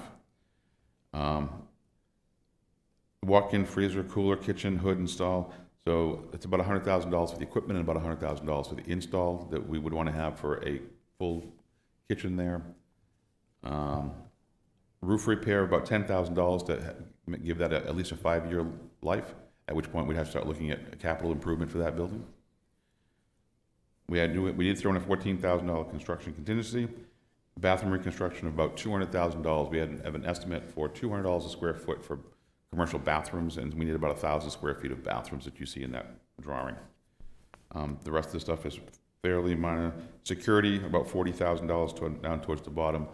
Walk-in freezer, cooler, kitchen, hood install. So it's about $100,000 for the equipment and about $100,000 for the install that we would want to have for a full kitchen there. Roof repair, about $10,000 to give that at least a 5-year life. at which point we'd have to start looking at a capital improvement for that building. We did throw in a $14,000 construction contingency, bathroom reconstruction of about $200,000. We have an estimate for $200 a square foot for commercial bathrooms, and we need about 1,000 square feet of bathrooms that you see in that drawing. The rest of the stuff is fairly minor. Security, about $40,000 down towards the bottom.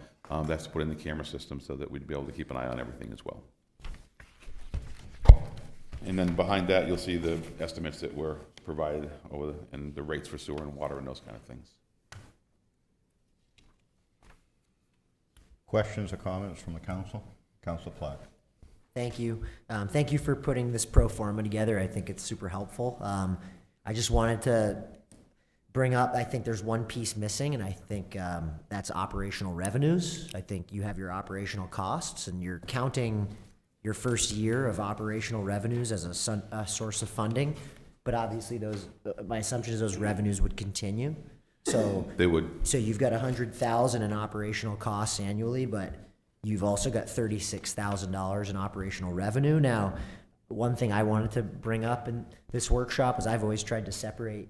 That's to put in the camera system so that we'd be able to keep an eye on everything as well. And then behind that, you'll see the estimates that were provided and the rates for sewer and water and those kind of things. Questions or comments from the council? Council Platt. Thank you. Thank you for putting this pro forma together. I think it's super helpful. I just wanted to bring up, I think there's one piece missing, and I think that's operational revenues. I think you have your operational costs, and you're counting your first year of operational revenues as a source of funding. But obviously, my assumption is those revenues would continue. So They would. So you've got $100,000 in operational costs annually, but you've also got $36,000 in operational revenue. Now, one thing I wanted to bring up in this workshop is I've always tried to separate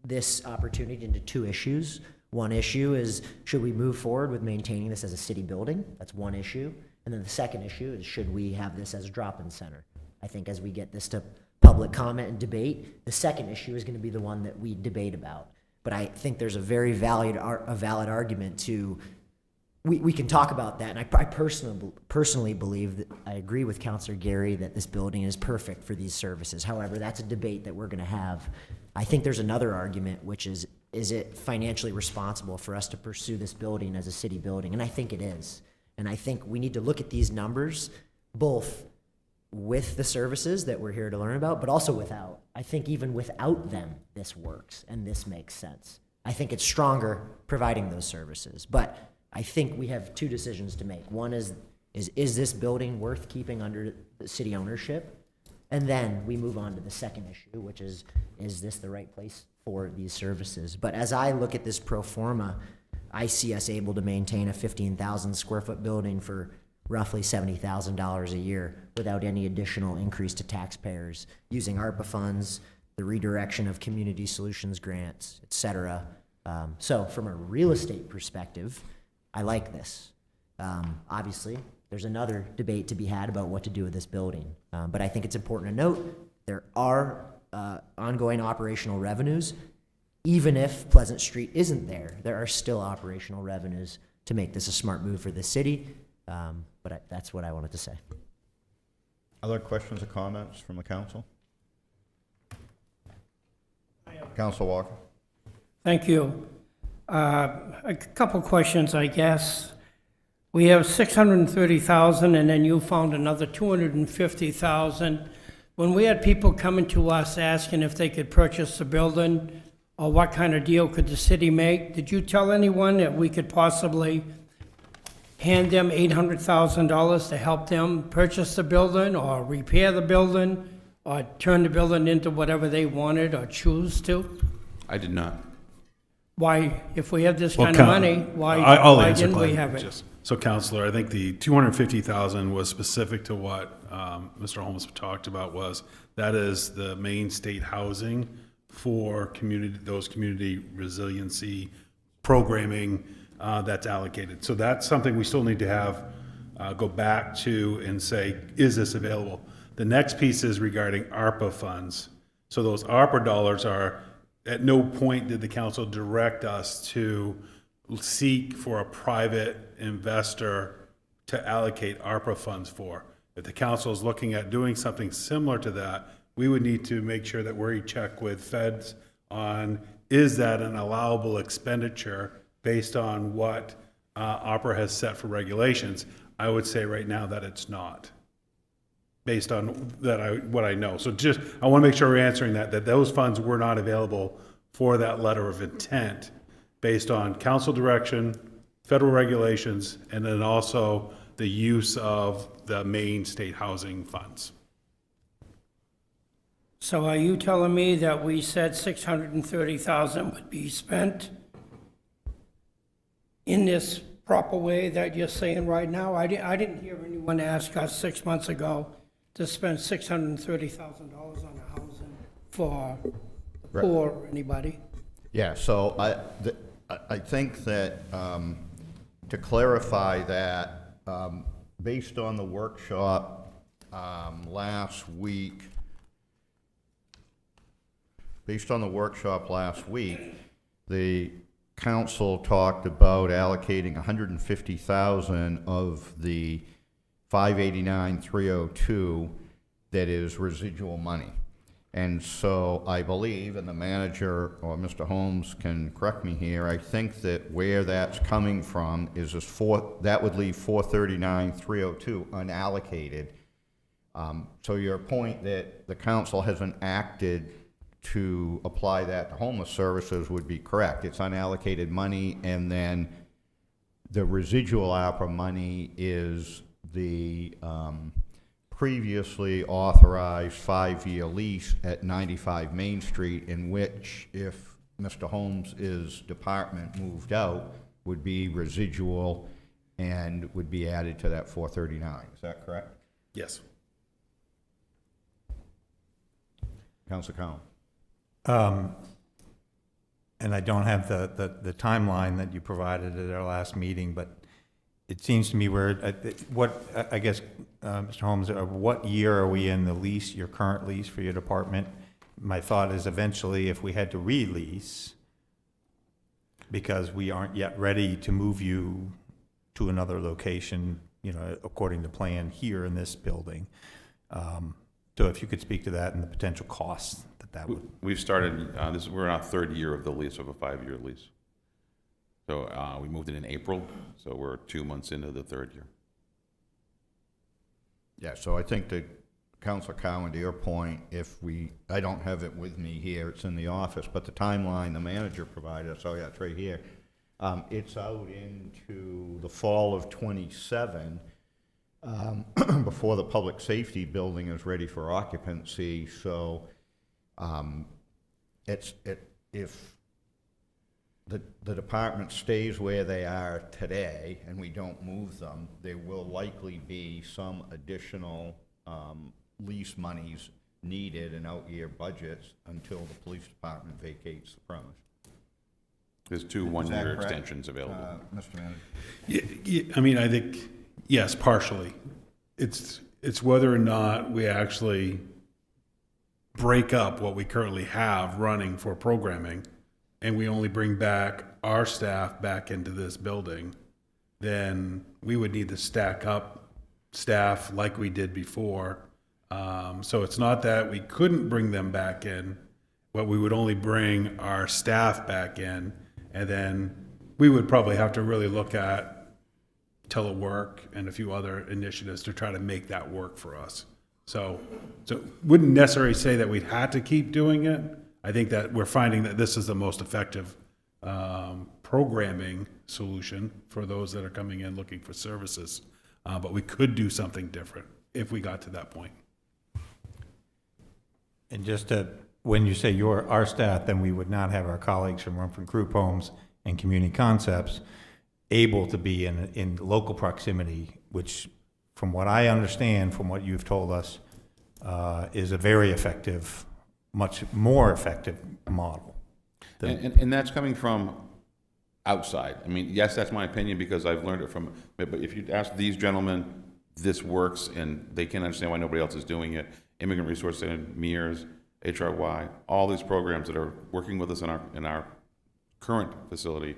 this opportunity into two issues. One issue is, should we move forward with maintaining this as a city building? That's one issue. And then the second issue is, should we have this as a drop-in center? I think as we get this to public comment and debate, the second issue is going to be the one that we debate about. But I think there's a very valid argument to, we can talk about that, and I personally believe that I agree with Councilor Gary that this building is perfect for these services. However, that's a debate that we're going to have. I think there's another argument, which is it financially responsible for us to pursue this building as a city building? And I think it is. And I think we need to look at these numbers, both with the services that we're here to learn about, but also without. I think even without them, this works and this makes sense. I think it's stronger providing those services. But I think we have two decisions to make. One is this building worth keeping under the city ownership? And then we move on to the second issue, which is this the right place for these services? But as I look at this pro forma, I see us able to maintain a 15,000 square foot building for roughly $70,000 a year without any additional increase to taxpayers, using ARPA funds, the redirection of community solutions grants, et cetera. So from a real estate perspective, I like this. Obviously, there's another debate to be had about what to do with this building. But I think it's important to note there are ongoing operational revenues. Even if Pleasant Street isn't there, there are still operational revenues to make this a smart move for the city. But that's what I wanted to say. Other questions or comments from the council? Council Walker. Thank you. A couple questions, I guess. We have 630,000, and then you found another 250,000. When we had people coming to us asking if they could purchase the building, or what kind of deal could the city make, did you tell anyone that we could possibly hand them $800,000 to help them purchase the building, or repair the building, or turn the building into whatever they wanted or choose to? I did not. Why, if we have this kind of money, why didn't we have it? So, Counselor, I think the 250,000 was specific to what Mr. Holmes talked about. That is the Maine state housing for those community resiliency programming that's allocated. So that's something we still need to have go back to and say, is this available? The next piece is regarding ARPA funds. So those ARPA dollars are, at no point did the council direct us to seek for a private investor to allocate ARPA funds for. If the council is looking at doing something similar to that, we would need to make sure that we check with feds on, is that an allowable expenditure based on what ARPA has set for regulations? I would say right now that it's not, based on what I know. So just, I want to make sure we're answering that those funds were not available for that letter of intent based on council direction, federal regulations, and then also the use of the Maine state housing funds. So are you telling me that we said 630,000 would be spent in this proper way that you're saying right now? I didn't hear anyone ask us 6 months ago to spend $630,000 on a housing for the Right. poor or anybody. Yeah, so I think that, to clarify that, based on the workshop last week, the council talked about allocating $150,000 of the $589,302 that is residual money. And so I believe, and the manager or Mr. Holmes can correct me here, I think that where that's coming from is that would leave $439,302 unallocated. So your point that the council hasn't acted to apply that to homeless services would be correct. It's unallocated money, and then the residual ARPA money is the previously authorized 5-year lease at 95 Main Street, in which, if Mr. Holmes' department moved out, would be residual and would be added to that 439. Is that correct? Yes. Councilor Cowan? And I don't have the timeline that you provided at our last meeting, but it seems to me I guess, Mr. Holmes, what year are we in the lease, your current lease for your department? My thought is eventually if we had to release, because we aren't yet ready to move you to another location, according to plan here in this building. So if you could speak to that and the potential costs that would. We've started, we're in our third year of the lease, of a 5-year lease. So we moved in April, so we're 2 months into the third year. Yeah, so I think that Councilor Cowan, to your point, I don't have it with me here, it's in the office, but the timeline the manager provided us, it's right here. It's out into the fall of '27, before the public safety building is ready for occupancy. So if the department stays where they are today and we don't move them, there will likely be some additional lease monies needed in out-year budgets until the police department vacates the premise. There's 2 one-year extensions available. Mr. Manager? I mean, I think, yes, partially. It's whether or not we actually break up what we currently have running for programming, and we only bring back our staff back into this building, then we would need to stack up staff like we did before. So it's not that we couldn't bring them back in, but we would only bring our staff back in, and then we would probably have to really look at telework and a few other initiatives to try to make that work for us. So wouldn't necessarily say that we'd had to keep doing it. I think that we're finding that this is the most effective programming solution for those that are coming in looking for services. But we could do something different if we got to that point. And when you say our staff, then we would not have our colleagues from Rumford Group Homes and Community Concepts able to be in local proximity, which, from what I understand, from what you've told us, is a very effective, much more effective model. And that's coming from outside. I mean, yes, that's my opinion because I've learned it from, but if you ask these gentlemen, this works and they can't understand why nobody else is doing it. Immigrant Resource Center, MERS, HRY, all these programs that are working with us in our current facility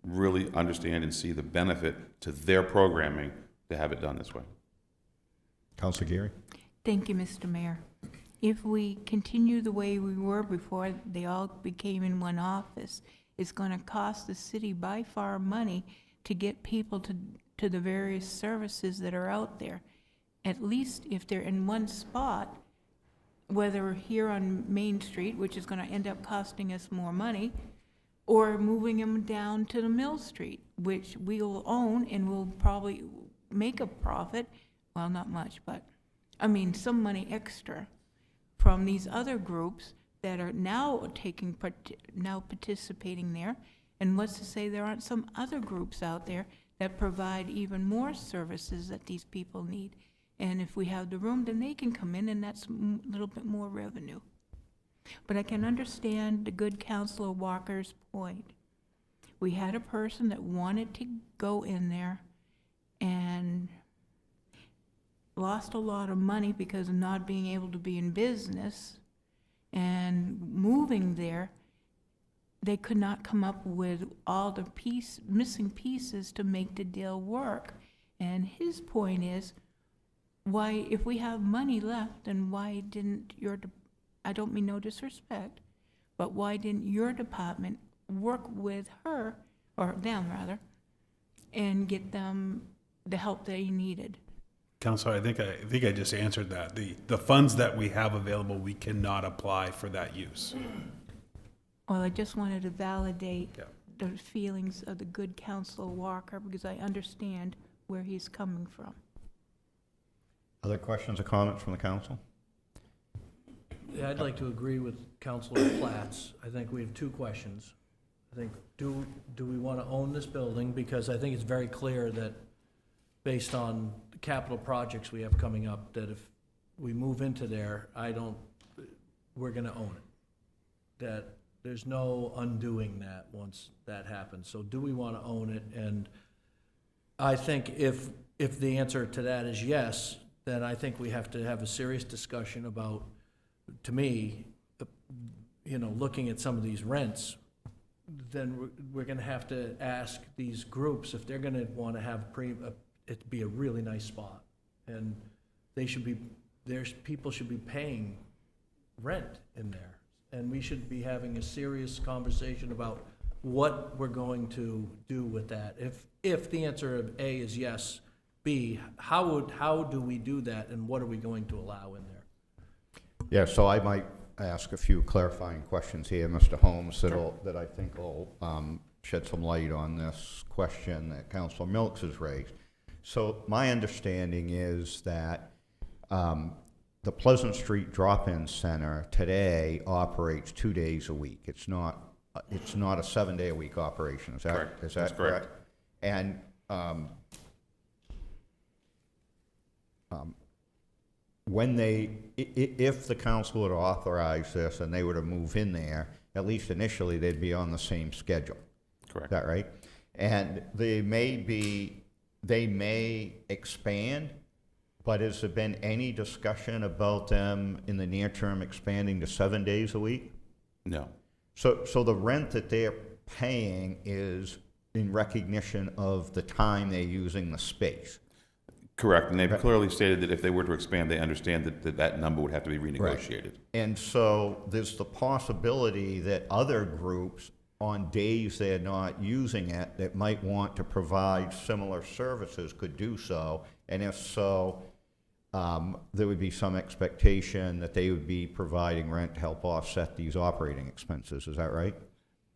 really understand and see the benefit to their programming to have it done this way. Councilor Geary? Thank you, Mr. Mayor. If we continue the way we were before they all became in one office, it's going to cost the city by far money to get people to the various services that are out there. At least if they're in one spot, whether here on Main Street, which is going to end up costing us more money, or moving them down to the Mill Street, which we will own and will probably make a profit. Well, not much, but I mean some money extra from these other groups that are now participating there. And what's to say there aren't some other groups out there that provide even more services that these people need? And if we have the room, then they can come in, and that's a little bit more revenue. But I can understand the good Counselor Walker's point. We had a person that wanted to go in there and lost a lot of money because of not being able to be in business, and moving there, they could not come up with all the missing pieces to make the deal work. And his point is, why, if we have money left, then why didn't I don't mean no disrespect, but why didn't your department work with her, or them rather, and get them the help they needed? Counselor, I think I just answered that. The funds that we have available, we cannot apply for that use. Well, I just wanted to validate Yeah. the feelings of the good Counselor Walker, because I understand where he's coming from. Other questions or comments from the council? Yeah, I'd like to agree with Counselor Platts. I think we have two questions. I think, do we want to own this building? Because I think it's very clear that, based on the capital projects we have coming up, that if we move into there, we're gonna own it. That there's no undoing that once that happens. So do we want to own it? And I think if the answer to that is yes, then I think we have to have a serious discussion about, to me, looking at some of these rents, then we're gonna have to ask these groups if they're gonna want to have it be a really nice spot. And people should be paying rent in there. And we should be having a serious conversation about what we're going to do with that. If the answer of A is yes, B, how do we do that, and what are we going to allow in there? Yeah, so I might ask a few clarifying questions here, Mr. Holmes, that I think will shed some light on this question that Councilor Milks has raised. So my understanding is that the Pleasant Street Drop-In Center today operates 2 days a week. It's not a 7-day-a-week operation. Is that Correct. Is that That's correct. And if the council would authorize this and they were to move in there, at least initially, they'd be on the same schedule. Correct. Is that right? And they may expand, but has there been any discussion about them in the near term expanding to 7 days a week? No. So the rent that they're paying is in recognition of the time they're using the space. Correct, and they've clearly stated that if they were to expand, they understand that number would have to be renegotiated. And so there's the possibility that other groups, on days they're not using it, that might want to provide similar services could do so. And if so, there would be some expectation that they would be providing rent to help offset these operating expenses. Is that right?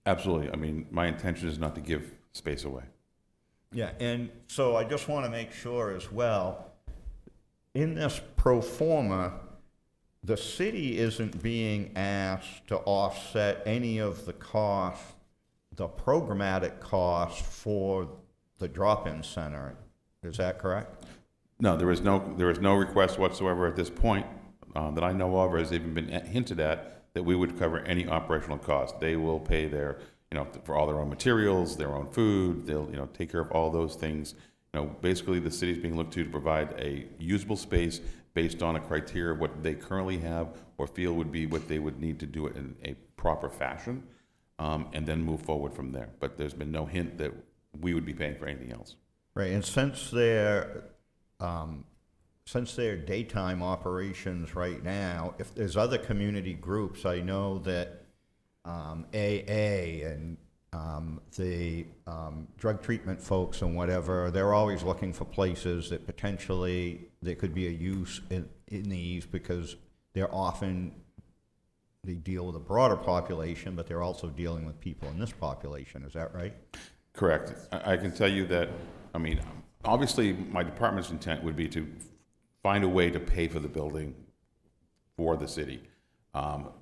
Absolutely. I mean, my intention is not to give space away. Yeah, and so I just want to make sure as well, in this pro forma, the city isn't being asked to offset any of the costs, the programmatic costs for the drop-in center. Is that correct? No, there is no request whatsoever at this point that I know of, or has even been hinted at, that we would cover any operational costs. They will pay their, for all their own materials, their own food. They'll, take care of all those things. Basically the city's being looked to provide a usable space based on a criteria of what they currently have or feel would be what they would need to do it in a proper fashion, and then move forward from there. But there's been no hint that we would be paying for anything else. Right, and since they're daytime operations right now, if there's other community groups, I know that AA and the drug treatment folks and whatever, they're always looking for places that potentially there could be a use in these, because they deal with a broader population, but they're also dealing with people in this population. Is that right? Correct. I can tell you that, obviously my department's intent would be to find a way to pay for the building for the city.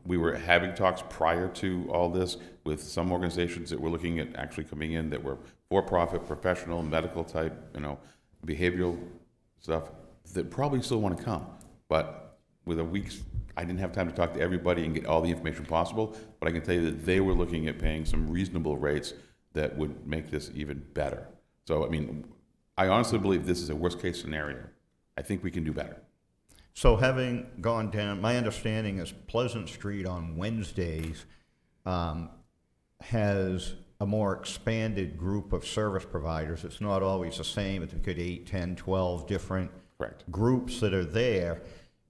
We were having talks prior to all this with some organizations that were looking at actually coming in that were for-profit, professional, medical type, behavioral stuff. that probably still want to come. But with a week's, I didn't have time to talk to everybody and get all the information possible, but I can tell you that they were looking at paying some reasonable rates that would make this even better. So, I mean, I honestly believe this is a worst-case scenario. I think we can do better. So having gone down, my understanding is Pleasant Street on Wednesdays has a more expanded group of service providers. It's not always the same. It could 8, 10, 12 different Correct. groups that are there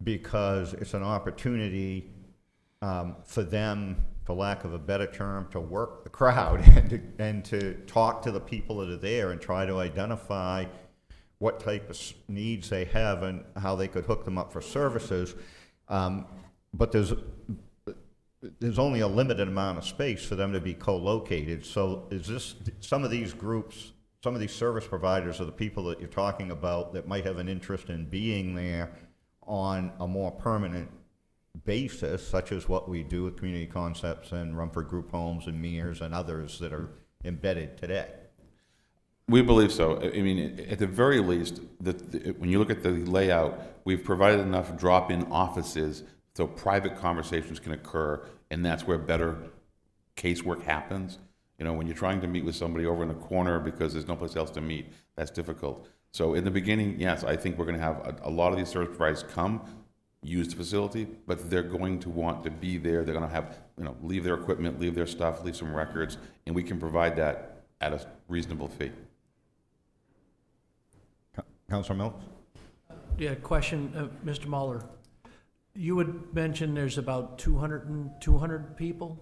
because it's an opportunity for them, for lack of a better term, to work the crowd and to talk to the people that are there and try to identify what type of needs they have and how they could hook them up for services. But there's only a limited amount of space for them to be co-located. So is this, some of these groups, some of these service providers are the people that you're talking about that might have an interest in being there on a more permanent basis, such as what we do with Community Concepts and Rumford Group Homes and Mears and others that are embedded today? We believe so. I mean, at the very least, when you look at the layout, we've provided enough drop-in offices so private conversations can occur, and that's where better casework happens. You know, when you're trying to meet with somebody over in the corner because there's no place else to meet, that's difficult. So in the beginning, yes, I think we're going to have a lot of these service providers come, use the facility, but they're going to want to be there. They're going to have, you know, leave their equipment, leave their stuff, leave some records, and we can provide that at a reasonable fee. Councilor Mills? Yeah, question, Mr. Muller. You would mention there's about 200 people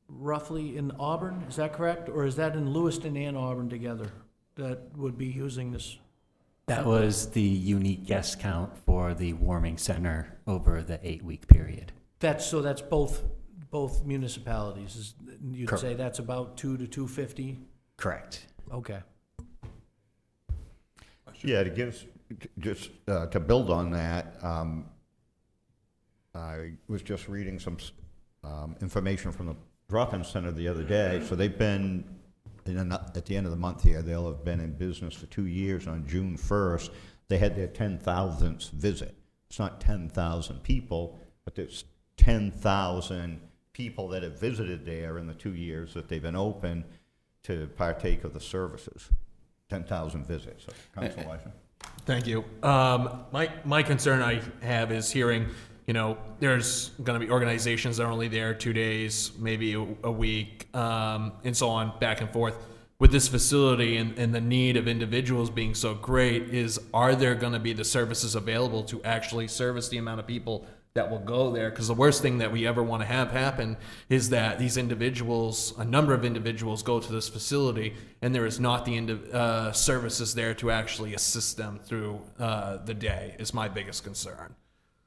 roughly in Auburn, is that correct? Or is that in Lewiston and Auburn together that would be using this? That was the unique guest count for the warming center over the 8-week period. That's both municipalities. You'd Correct. say that's about 2 to 250? Correct. Okay. Yeah, to give, just to build on that, I was just reading some information from the drop-in center the other day. So they've been, at the end of the month here, they'll have been in business for 2 years. On June 1st, they had their 10,000th visit. It's not 10,000 people, but there's 10,000 people that have visited there in the 2 years that they've been open to partake of the services. 10,000 visits. So, Councilor Weiser. Thank you. My concern I have is hearing, you know, there's going to be organizations that are only there 2 days, maybe a week, and so on, back and forth. With this facility and the need of individuals being so great, are there going to be the services available to actually service the amount of people that will go there? Because the worst thing that we ever want to have happen is that these individuals, a number of individuals, go to this facility and there is not the services there to actually assist them through the day, is my biggest concern.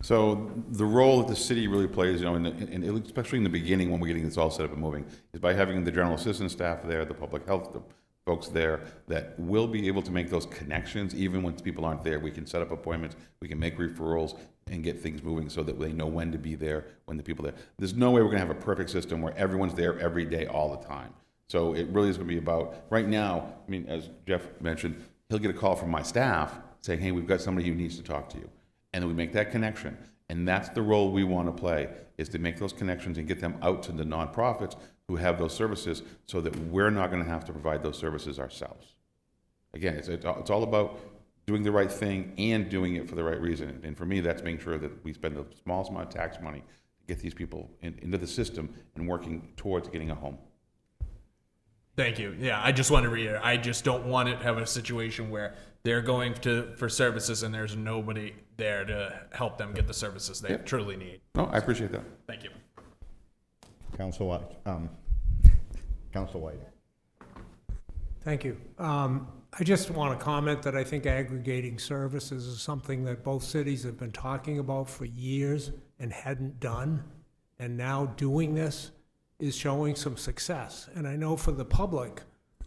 So the role that the city really plays, you know, especially in the beginning when we're getting this all set up and moving, is by having the general assistance staff there, the public health folks there, that will be able to make those connections even when people aren't there. We can set up appointments, we can make referrals, and get things moving so that they know when to be there, when the people are there. There's no way we're going to have a perfect system where everyone's there every day all the time. So it really is going to be about, right now, I mean, as Jeff mentioned, he'll get a call from my staff saying, hey, we've got somebody who needs to talk to you. And then we make that connection. And that's the role we want to play, is to make those connections and get them out to the nonprofits who have those services so that we're not going to have to provide those services ourselves. Again, it's all about doing the right thing and doing it for the right reason. And for me, that's making sure that we spend the smallest amount of tax money to get these people into the system and working towards getting a home. Thank you. Yeah, I just want to reiterate, I just don't want to have a situation where they're going for services and there's nobody there to help them get the services they truly need. No, I appreciate that. Thank you. Councilor White. Thank you. I just want to comment that I think aggregating services is something that both cities have been talking about for years and hadn't done. And now doing this is showing some success. And I know for the public,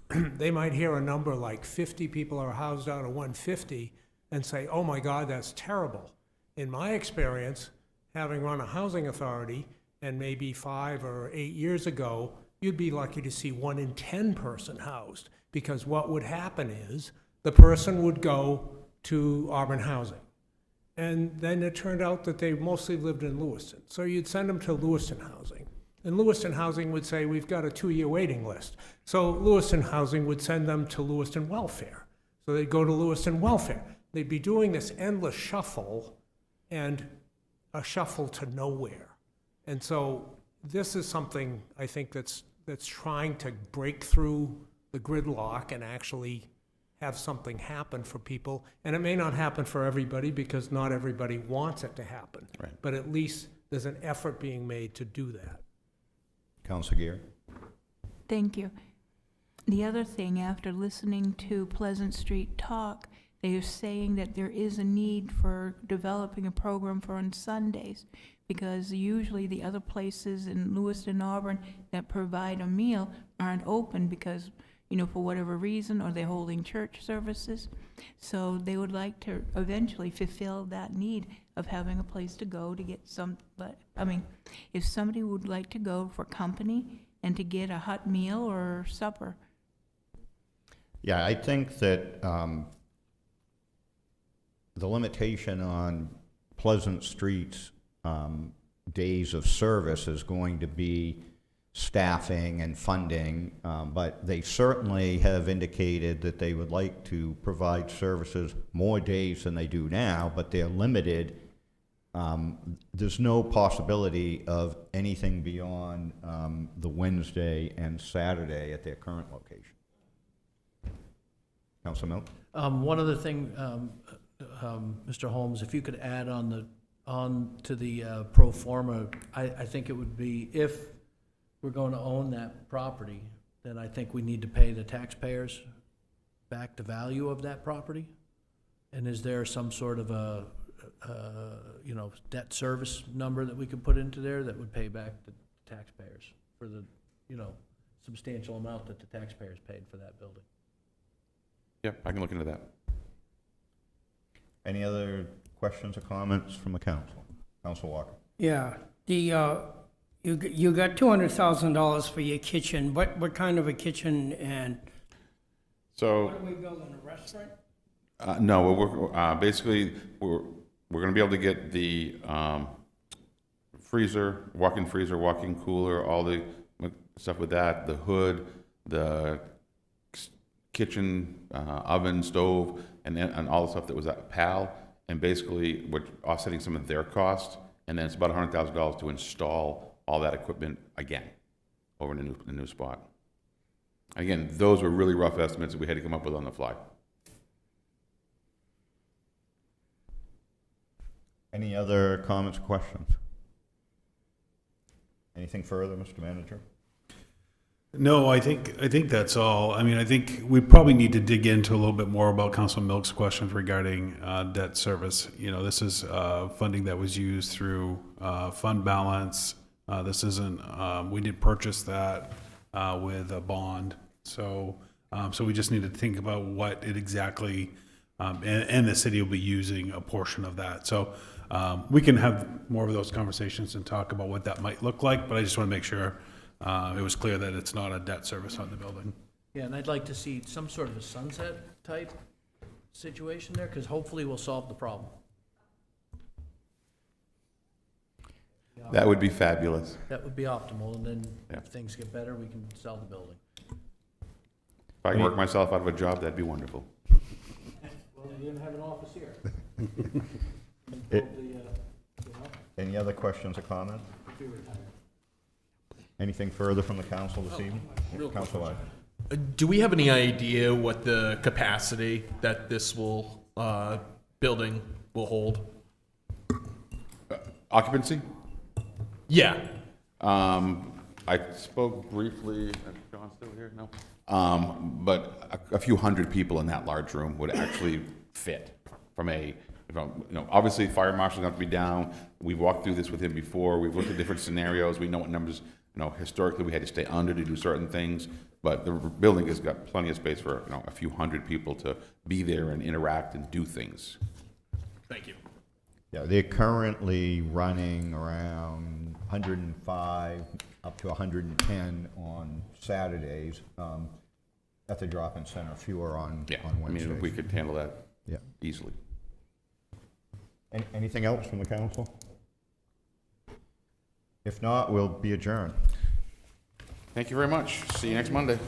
they might hear a number like 50 people are housed out of 150 and say, oh my God, that's terrible. In my experience, having run a housing authority, and maybe 5 or 8 years ago, you'd be lucky to see 1 in 10 person housed, because what would happen is the person would go to Auburn Housing. And then it turned out that they mostly lived in Lewiston. So you'd send them to Lewiston Housing. And Lewiston Housing would say, we've got a 2-year waiting list. So Lewiston Housing would send them to Lewiston Welfare. So they'd go to Lewiston Welfare. They'd be doing this endless shuffle and a shuffle to nowhere. And so this is something I think that's trying to break through the gridlock and actually have something happen for people. And it may not happen for everybody because not everybody wants it to happen. Right. But at least there's an effort being made to do that. Councilor Gear? Thank you. The other thing, after listening to Pleasant Street talk, they are saying that there is a need for developing a program for on Sundays, because usually the other places in Lewiston, Auburn that provide a meal aren't open because, you know, for whatever reason, or they're holding church services. So they would like to eventually fulfill that need of having a place to go to get some, but, I mean, if somebody would like to go for company and to get a hot meal or supper. Yeah, I think that the limitation on Pleasant Street's days of service is going to be staffing and funding, but they certainly have indicated that they would like to provide services more days than they do now, but they're limited. There's no possibility of anything beyond the Wednesday and Saturday at their current location. Councilor Milk? One other thing, Mr. Holmes, if you could add on to the pro forma, I think it would be, if we're going to own that property, then I think we need to pay the taxpayers back the value of that property. And is there some sort of a debt service number that we could put into there that would pay back the taxpayers for the, substantial amount that the taxpayers paid for that building? Yep, I can look into that. Any other questions or comments from the council? Council Walker? Yeah, you got $200,000 for your kitchen. What kind of a kitchen, and So, what are we building, a restaurant? no, basically, we're going to be able to get the freezer, walk-in freezer, walk-in cooler, all the stuff with that, the hood, the kitchen, oven, stove, and all the stuff that was at PAL, and basically we're offsetting some of their costs, and then it's about $100,000 to install all that equipment again over in the new spot. Again, those were really rough estimates that we had to come up with on the fly. Any other comments or questions? Anything further, Mr. Manager? No, I think that's all. I mean, I think we probably need to dig into a little bit more about Council Milk's questions regarding debt service. This is funding that was used through fund balance. This isn't, we did purchase that with a bond. So we just need to think about what it exactly, and the city will be using a portion of that. So we can have more of those conversations and talk about what that might look like, but I just want to make sure it was clear that it's not a debt service on the building. Yeah, and I'd like to see some sort of a sunset type situation there, because hopefully we'll solve the problem. That would be fabulous. That would be optimal, and then Yeah. if things get better, we can sell the building. If I can work myself out of a job, that'd be wonderful. Well, you're gonna have an office here. Any other questions or comments? Anything further from the council this evening? Council Wise. Do we have any idea what the capacity that this building will hold? Occupancy? Yeah. I spoke briefly, is John still here? No? But a few hundred people in that large room would actually fit from obviously fire marshal's going to be down. We've walked through this with him before. We've looked at different scenarios. We know what numbers, historically we had to stay under to do certain things, but the building has got plenty of space for, a few hundred people to be there and interact and do things. Thank you. Yeah, they're currently running around 105 up to 110 on Saturdays at the drop-in center, fewer on Yeah, Wednesdays. we could handle that Yeah. easily. Anything else from the council? If not, we'll be adjourned. Thank you very much. See you next Monday.